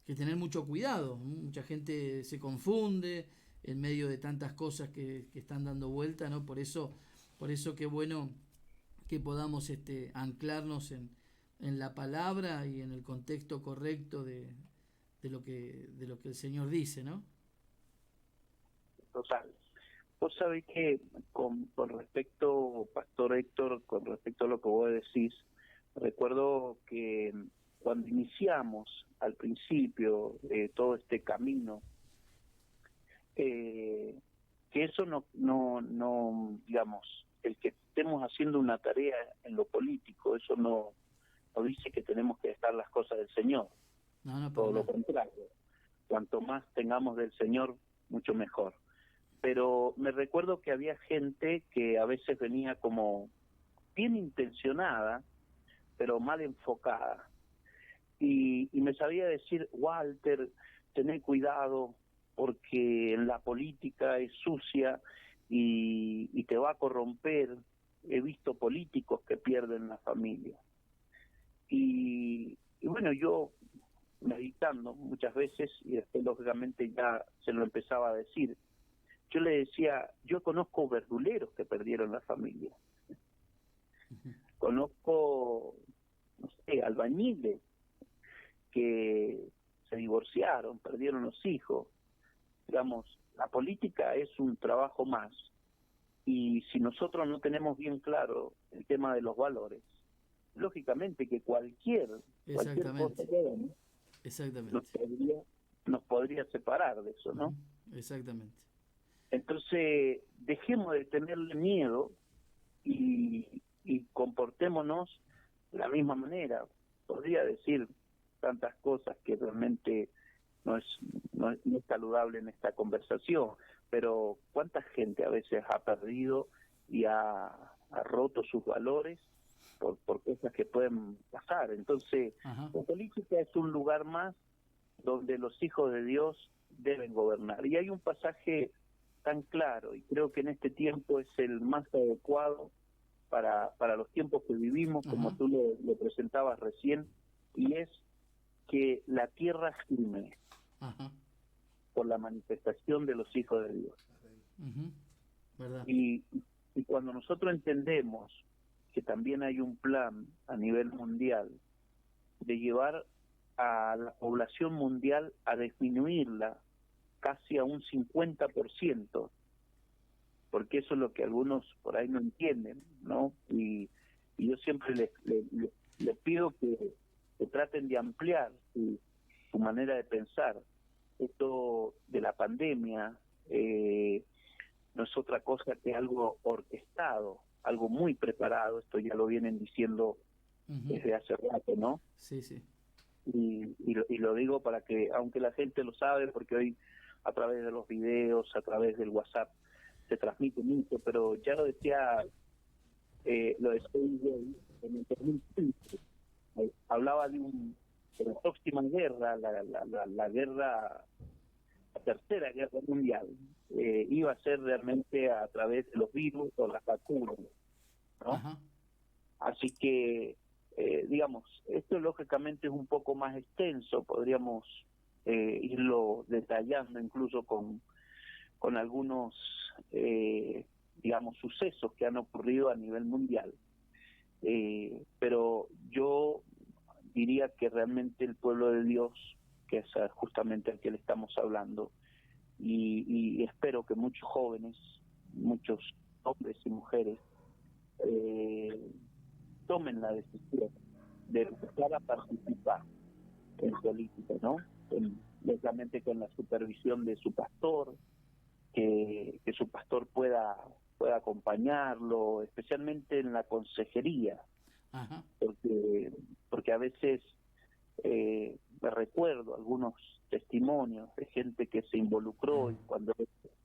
tener mucho cuidado. Mucha gente se confunde en medio de tantas cosas que están dando vuelta, ¿no? Por eso qué bueno que podamos anclarnos en la palabra y en el contexto correcto de lo que el Señor dice, ¿no? Total. Vos sabés que con respecto, Pastor Héctor, con respecto a lo que vos decís, recuerdo que cuando iniciamos al principio todo este camino, que eso no, digamos, el que estemos haciendo una tarea en lo político, eso no dice que tenemos que dejar las cosas del Señor. No, Todo lo contrario. Cuanto más tengamos del Señor, mucho mejor. Pero me recuerdo que había gente que a veces venía como bien intencionada, pero mal enfocada. Y me sabía decir, Walter, tené cuidado porque en la política es sucia y te va a corromper. He visto políticos que pierden la familia. Y bueno, yo meditando muchas veces, y después lógicamente ya se lo empezaba a decir, yo le decía, yo conozco verduleros que perdieron la familia, conozco, no sé, albañiles que se divorciaron, perdieron los hijos. Digamos, la política es un trabajo más, y si nosotros no tenemos bien claro el tema de los valores, lógicamente que cualquier cosa que hagamos nos podría separar de eso, ¿no? Exactamente. Entonces, dejemos de tenerle miedo y comportémonos de la misma manera. Podría decir tantas cosas que realmente no es saludable en esta conversación, pero cuánta gente a veces ha perdido y ha roto sus valores por cosas que pueden pasar. Entonces, Ajá. la política es un lugar más donde los hijos de Dios deben gobernar. Y hay un pasaje tan claro, y creo que en este tiempo es el más adecuado para los tiempos que vivimos, como Ajá. tú lo presentabas recién, y es que la tierra gime Ajá. por la manifestación de los hijos de Dios. Ujú. ¿Verdad? Y cuando nosotros entendemos que también hay un plan a nivel mundial de llevar a la población mundial a disminuirla casi a un 50%, porque eso es lo que algunos por ahí no entienden, ¿no? Y yo siempre les pido que traten de ampliar su manera de pensar. Esto de la pandemia no es otra cosa que algo orquestado, algo muy preparado. Esto ya lo vienen diciendo Ujú. desde hace rato, ¿no? Sí, sí. Y lo digo para que, aunque la gente lo sabe, porque hoy a través de los videos, a través del WhatsApp, se transmite mucho, pero ya lo decía, lo decía en el 2015, hablaba de la próxima guerra, la guerra, la tercera guerra mundial, iba a ser realmente a través de los virus o las vacunas, ¿no? Ajá. Así que, digamos, esto lógicamente es un poco más extenso, podríamos irlo detallando incluso con algunos, digamos, sucesos que han ocurrido a nivel mundial. Pero yo diría que realmente el pueblo de Dios, que es justamente al que le estamos hablando, y espero que muchos jóvenes, muchos hombres y mujeres, tomen la decisión de empezar a participar en política, ¿no? Lógicamente con la supervisión de su pastor, que su pastor pueda acompañarlo, especialmente en la consejería, Ajá. porque a veces me recuerdo algunos testimonios de gente que se involucró y cuando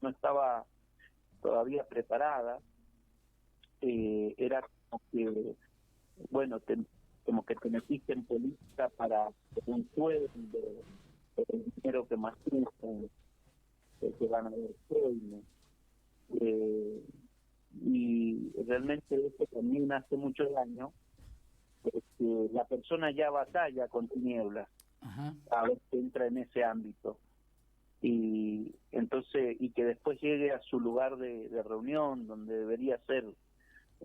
no estaba todavía preparada, era como que, bueno, como que te metiste en política para un sueldo, el dinero que más tienen, que van a ver sueldo. Y realmente eso también hace mucho daño, porque la persona ya batalla con tinieblas Ajá. a ver si entra en ese ámbito. Y entonces, y que después llegue a su lugar de reunión, donde debería ser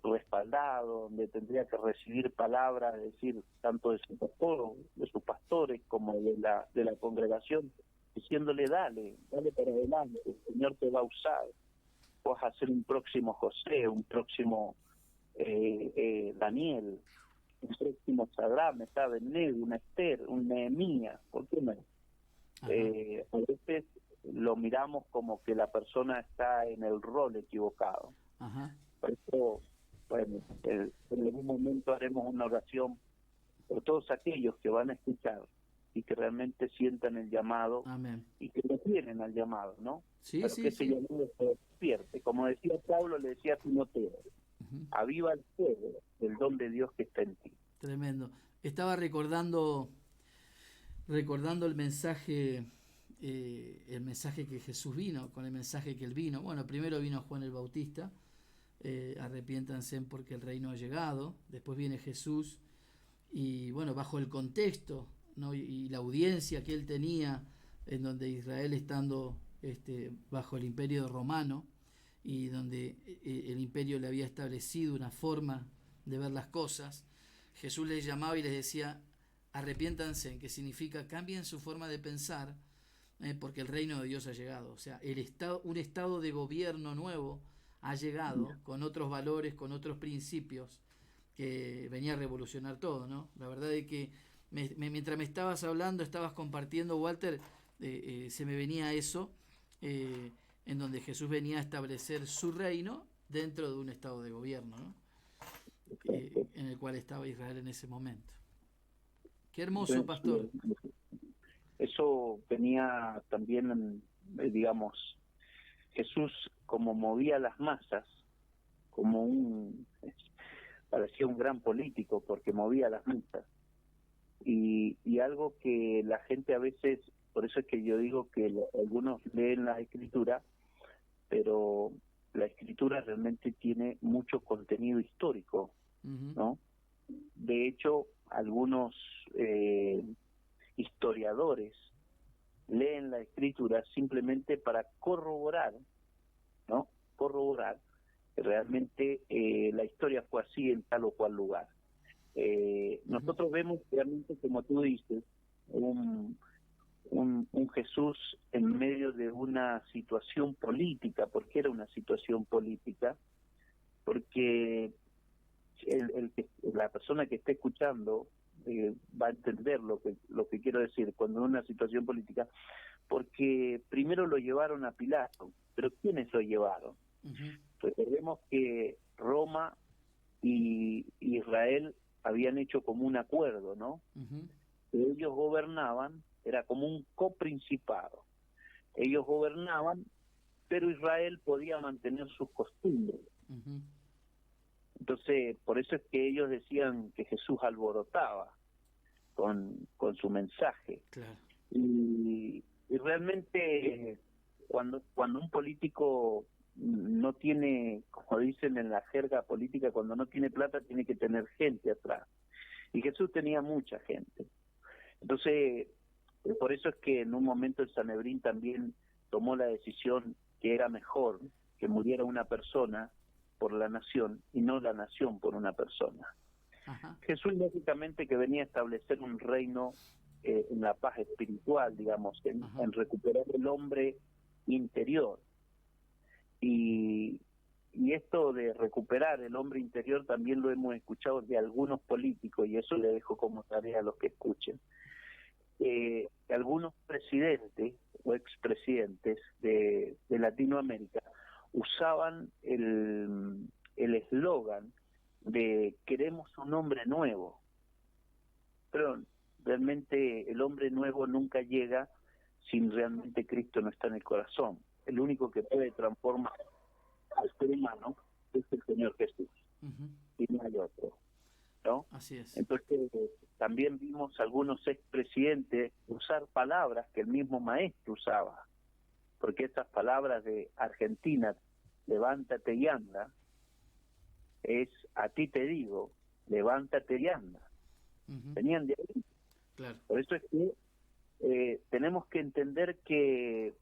respaldado, donde tendría que recibir palabras, es decir, tanto de su pastor, de sus pastores, como de la congregación, diciéndole, dale para adelante, el Señor te va a usar, vas a ser un próximo José, un próximo Daniel, un próximo Sadrame, Abednego, una Esther, un Nehemías, ¿por qué no? Ajá. A veces lo miramos como que la persona está en el rol equivocado. Ajá. Por eso, bueno, en algún momento haremos una oración por todos aquellos que van a escuchar y que realmente sientan el llamado Amén. y que lo tienen al llamado, ¿no? Sí, Pero sí, que ese sí. llamado se despierte. Como decía Pablo, le decía a Timoteo, Ujú. aviva el fuego del don de Dios que está en ti. Tremendo. Estaba recordando el mensaje que Jesús vino, con el mensaje que él vino. Bueno, primero vino Juan el Bautista, arrepiéntanse porque el reino ha llegado. Después viene Jesús y bueno, bajo el contexto, ¿no? y la audiencia que él tenía, en donde Israel estando bajo el imperio romano y donde el imperio le había establecido una forma de ver las cosas, Jesús les llamaba y les decía, arrepiéntanse, que significa cambien su forma de pensar, porque el reino de Dios ha llegado. O sea, un estado de gobierno nuevo ha llegado, con otros valores, con otros principios, que venía a revolucionar todo, ¿no? La verdad es que mientras me estabas hablando, estabas compartiendo, Walter, se me venía eso, en donde Jesús venía a establecer su reino dentro de un estado de gobierno, ¿no? En el cual estaba Israel en ese momento. Qué hermoso, pastor. Eso venía también, digamos, Jesús como movía las masas, como parecía un gran político porque movía las masas. Y algo que la gente a veces, por eso es que yo digo que algunos leen la escritura, pero la escritura realmente tiene mucho contenido histórico, ¿no? De hecho, algunos historiadores leen la escritura simplemente para corroborar, ¿no? Corroborar que realmente la historia fue así en tal o cual lugar. Nosotros vemos realmente, como tú dices, un Jesús en medio de una situación política. ¿Por qué era una situación política? Porque la persona que esté escuchando va a entender lo que quiero decir cuando es una situación política, porque primero lo llevaron a Pilato, pero ¿quiénes lo llevaron? Recordemos que Roma y Israel habían hecho como un acuerdo, ¿no? Que ellos gobernaban, era como un coprincipado. Ellos gobernaban, pero Israel podía mantener sus costumbres. Entonces, por eso es que ellos decían que Jesús alborotaba con su mensaje. Claro. Y realmente cuando un político no tiene, como dicen en la jerga política, cuando no tiene plata tiene que tener gente atrás. Y Jesús tenía mucha gente. Entonces, por eso es que en un momento el Sanedrín también tomó la decisión que era mejor que muriera una persona por la nación y no la nación por una persona. Jesús lógicamente que venía a establecer un reino en la paz espiritual, digamos, en recuperar el hombre interior. Y esto de recuperar el hombre interior también lo hemos escuchado de algunos políticos, y eso le dejo como tarea a los que escuchen. Algunos presidentes o expresidentes de Latinoamérica usaban el eslogan de queremos un hombre nuevo, pero realmente el hombre nuevo nunca llega si realmente Cristo no está en el corazón. El único que puede transformar al ser humano es el Señor Jesús, y no hay otro, ¿no? Así es. Entonces también vimos algunos expresidentes usar palabras que el mismo maestro usaba, porque estas palabras de Argentina, levántate y anda, es a ti te digo, levántate y anda. Venían de ahí. Claro. Por eso es que tenemos que entender que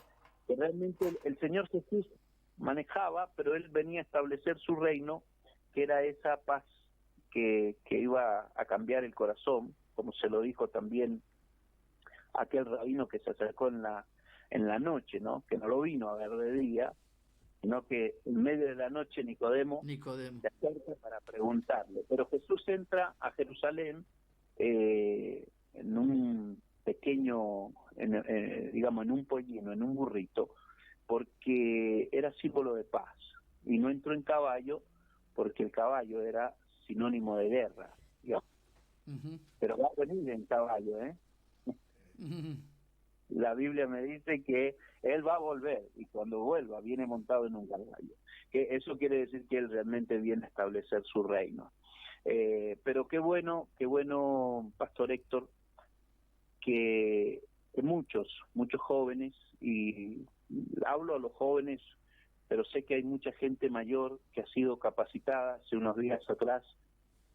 realmente el Señor Jesús manejaba, pero Él venía a establecer su reino, que era esa paz que iba a cambiar el corazón, como se lo dijo también aquel rabino que se acercó en la noche, ¿no? Que no lo vino a ver de día, sino que en medio de la noche Nicodemo se acerca para preguntarle. Pero Jesús entra a Jerusalén en un pequeño, digamos, en un pollino, en un burrito, porque era símbolo de paz. Y no entró en caballo, porque el caballo era sinónimo de guerra, digamos. Pero va a venir en caballo, ¿eh? La Biblia me dice que Él va a volver, y cuando vuelva viene montado en un caballo. Que eso quiere decir que Él realmente viene a establecer su reino. Pero qué bueno, Pastor Héctor, que muchos jóvenes, y hablo a los jóvenes, pero sé que hay mucha gente mayor que ha sido capacitada. Hace unos días atrás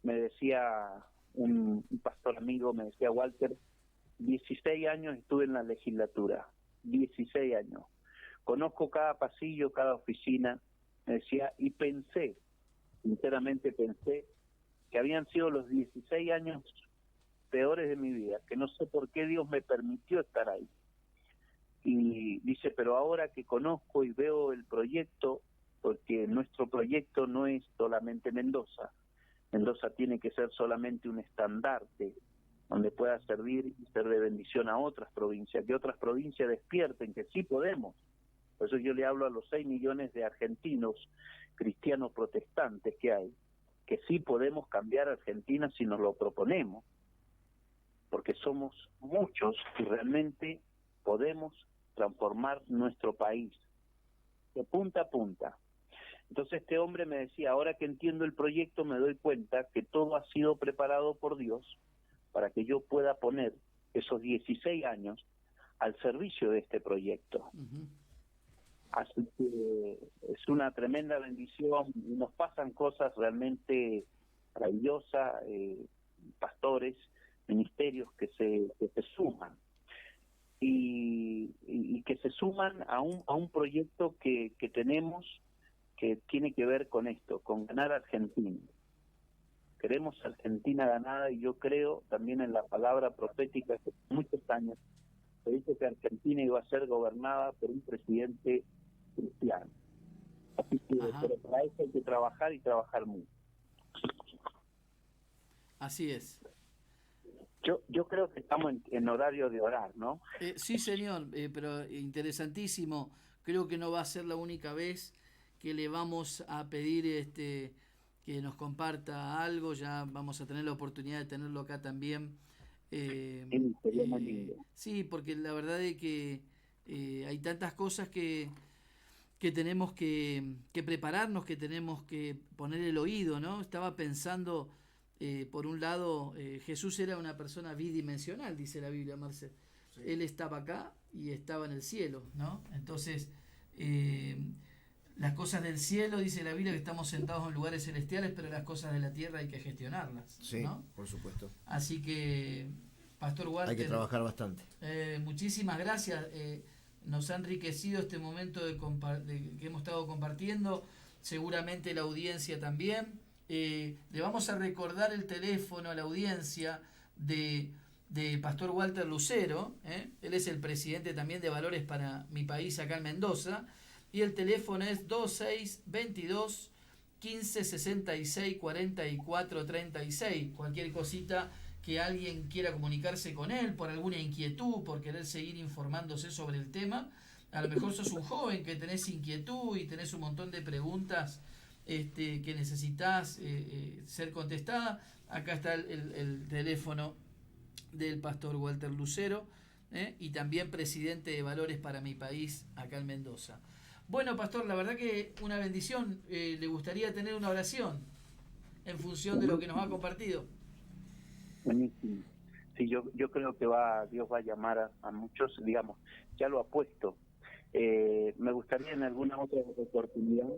me decía un pastor amigo, me decía: Walter, 16 años estuve en la legislatura, 16 años. Conozco cada pasillo, cada oficina, me decía, y sinceramente pensé, que habían sido los 16 años peores de mi vida, que no sé por qué Dios me permitió estar ahí. Y dice, pero ahora que conozco y veo el proyecto, porque nuestro proyecto no es solamente Mendoza tiene que ser solamente un estandarte donde pueda servir y ser de bendición a otras provincias, que otras provincias despierten, que sí podemos. Por eso yo le hablo a los 6 millones de argentinos cristianos protestantes que hay, que sí podemos cambiar Argentina si nos lo proponemos, porque somos muchos y realmente podemos transformar nuestro país de punta a punta. Entonces este hombre me decía, ahora que entiendo el proyecto me doy cuenta que todo ha sido preparado por Dios para que yo pueda poner esos 16 años al servicio de este proyecto. Ujú. Así que es una tremenda bendición, y nos pasan cosas realmente maravillosas, pastores, ministerios que se suman y que se suman a un proyecto que tenemos, que tiene que ver con esto, con ganar a Argentina. Queremos a Argentina ganada, y yo creo también en la palabra profética que por muchos años se dice que Argentina iba a ser gobernada por un presidente cristiano. Así que, Ajá. pero para eso hay que trabajar y trabajar mucho. Así es. Yo creo que estamos en horario de orar, ¿no? Sí, señor, pero interesantísimo. Creo que no va a ser la única vez que le vamos a pedir que nos comparta algo. Ya vamos a tener la oportunidad de tenerlo acá también. Sí, sería muy lindo. Sí, porque la verdad es que hay tantas cosas que tenemos que prepararnos, que tenemos que poner el oído, ¿no? Estaba pensando, por un lado, Jesús era una persona bidimensional, dice la Biblia, Marcel. Sí. Él estaba acá y estaba en el cielo, ¿no? Entonces, las cosas del cielo, dice la Biblia, que estamos sentados en lugares celestiales, pero las cosas de la tierra hay que gestionarlas, sí, ¿no? Por supuesto. Así que, Pastor Walter, hay que trabajar bastante. Muchísimas gracias. Nos ha enriquecido este momento que hemos estado compartiendo, seguramente la audiencia también. Le vamos a recordar el teléfono a la audiencia de Pastor Walter Lucero, él es el presidente también de Valores para Mi País acá en Mendoza, y el teléfono es 2622 1566 44 36. Cualquier cosita que alguien quiera comunicarse con él por alguna inquietud, por querer seguir informándose sobre el tema. A lo mejor sos un joven que tenés inquietud y tenés un montón de preguntas que necesitas ser contestada. Acá está el teléfono del Pastor Walter Lucero, y también presidente de Valores para Mi País acá en Mendoza. Bueno, Pastor, la verdad que una bendición. Le gustaría tener una oración en función de lo que nos ha compartido. Buenísimo. Sí, yo creo que Dios va a llamar a muchos, digamos, ya lo ha puesto. Me gustaría en alguna otra oportunidad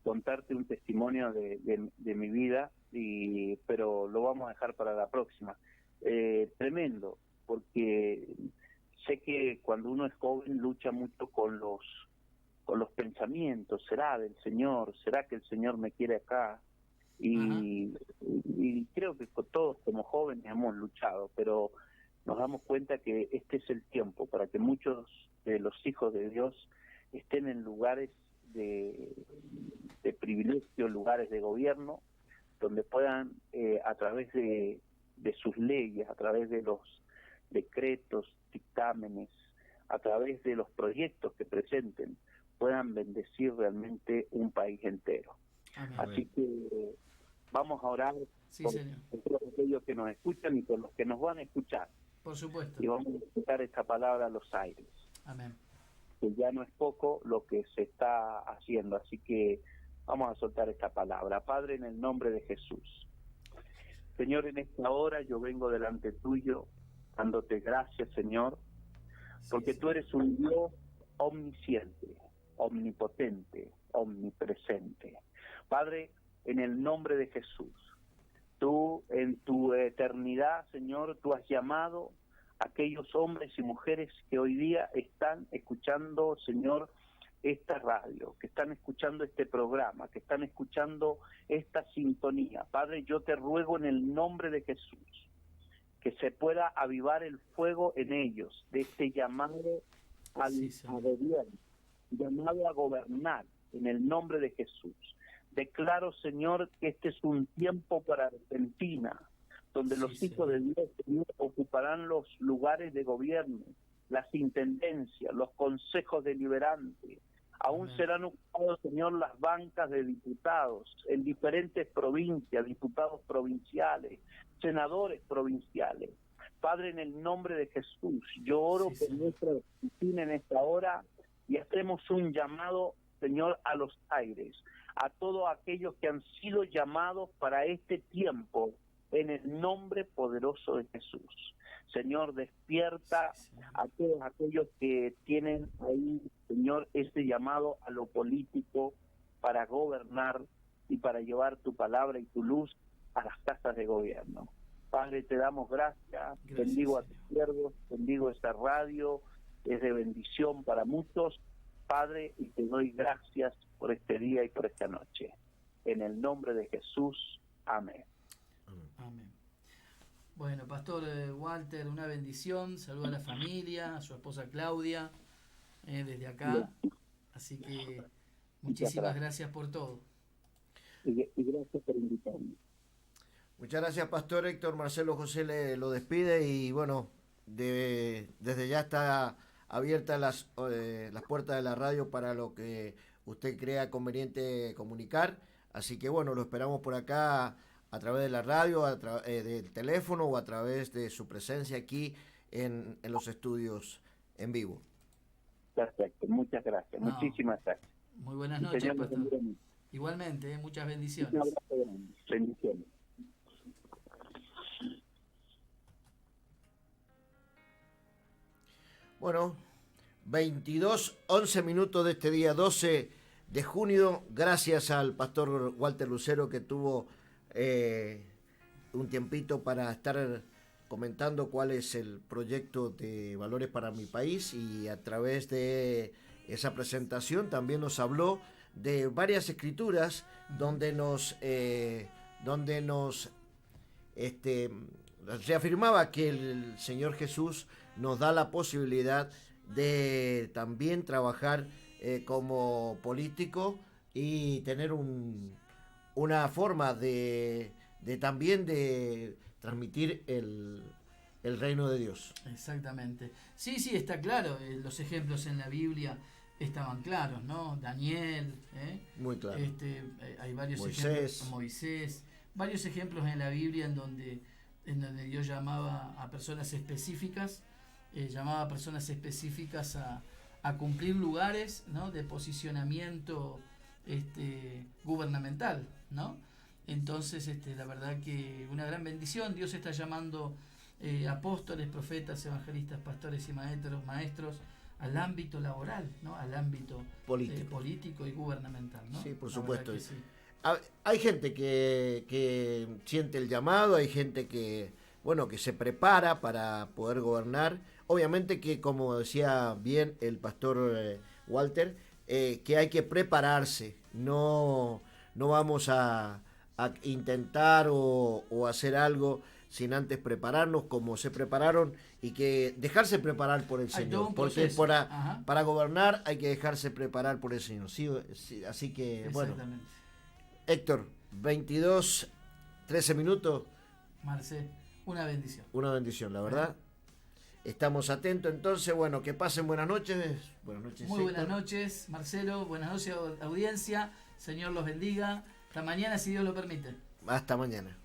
contarte un testimonio de mi vida, pero lo vamos a dejar para la próxima. Tremendo, porque sé que cuando uno es joven lucha mucho con los pensamientos. ¿Será del Señor? ¿Será que el Señor me quiere acá? Y creo que todos como jóvenes hemos luchado, pero nos damos cuenta que este es el tiempo para que muchos de los hijos de Dios estén en lugares de privilegio, lugares de gobierno, donde puedan, a través de sus leyes, a través de los decretos, dictámenes, a través de los proyectos que presenten, puedan bendecir realmente un país entero. Amén. Así que vamos a orar, sí, por señor, todos aquellos que nos escuchan y por los que nos van a escuchar. por supuesto. Y vamos a escuchar esta palabra a los aires. Amén. Que ya no es poco lo que se está haciendo, así que vamos a soltar esta palabra. Padre, en el nombre de Jesús. Señor, en esta hora yo vengo delante tuyo, dándote gracias, Señor, porque tú eres un Dios omnisciente, omnipotente, omnipresente. Padre, en el nombre de Jesús, tú en tu eternidad, Señor, tú has llamado a aquellos hombres y mujeres que hoy día están escuchando, Señor, esta radio, que están escuchando este programa, que están escuchando esta sintonía. Padre, yo te ruego en el nombre de Jesús que se pueda avivar el fuego en ellos, de este llamado a gobierno, llamado a gobernar, en el nombre de Jesús. Declaro, Señor, que este es un tiempo para Argentina, donde los hijos de Dios, Señor, ocuparán los lugares de gobierno, las intendencias, los consejos deliberantes. Aún serán ocupados, Señor, las bancas de diputados en diferentes provincias, diputados provinciales, senadores provinciales. Padre, en el nombre de Jesús, yo oro por nuestra Argentina en esta hora y hacemos un llamado, Señor, a los aires, a todos aquellos que han sido llamados para este tiempo, en el nombre poderoso de Jesús. Señor, despierta a todos aquellos que tienen ahí, Señor, este llamado a lo político para gobernar y para llevar tu palabra y tu luz a las casas de gobierno. Padre, te damos gracias, bendigo a tus siervos, bendigo esta radio, es de bendición para muchos, Padre, y te doy gracias por este día y por esta noche. En el nombre de Jesús, amén. Amén. Bueno, Pastor Walter, una bendición, saluda a la familia, a su esposa Claudia, desde acá, así que muchísimas gracias por todo. Y gracias por invitarme. Muchas gracias, Pastor Héctor. Marcelo José lo despide y bueno, desde ya está abiertas las puertas de la radio para lo que usted crea conveniente comunicar, así que bueno, lo esperamos por acá a través de la radio, del teléfono o a través de su presencia aquí en los estudios en vivo. Perfecto, muchas gracias, muchísimas gracias. Muy buenas noches, Pastor. Igualmente, muchas bendiciones. Un abrazo grande. Bendiciones. Bueno, 11 minutos de este día 12 de junio, gracias al Pastor Walter Lucero que tuvo un tiempito para estar comentando cuál es el proyecto de Valores para mi País, y a través de esa presentación también nos habló de varias escrituras donde nos reafirmaba que el Señor Jesús nos da la posibilidad de también trabajar como político y tener una forma de también de transmitir el reino de Dios. Exactamente. Sí, está claro. Los ejemplos en la Biblia estaban claros, ¿no? Daniel, muy claro. Hay varios ejemplos, Moisés, varios ejemplos en la Biblia en donde Dios llamaba a personas específicas, a cumplir lugares, ¿no?, de posicionamiento gubernamental, ¿no? Entonces, la verdad que una gran bendición. Dios está llamando apóstoles, profetas, evangelistas, pastores y maestros al ámbito laboral, ¿no?, al ámbito político y gubernamental, ¿no? Sí, por supuesto. Sí. Hay gente que siente el llamado, hay gente que se prepara para poder gobernar. Obviamente que, como decía bien el pastor Walter, que hay que prepararse. No vamos a intentar o hacer algo sin antes prepararnos como se prepararon, y que dejarse preparar por el Señor, porque para gobernar hay que dejarse preparar por el Señor. Sí, así que bueno, Héctor, 22:13 minutos. Marce, una bendición. Una bendición, la verdad. Estamos atentos, entonces, bueno, que pasen buenas noches. Buenas noches, muy buenas noches, Marcelo. Buenas noches, audiencia. Señor los bendiga. Hasta mañana, si Dios lo permite. Hasta mañana.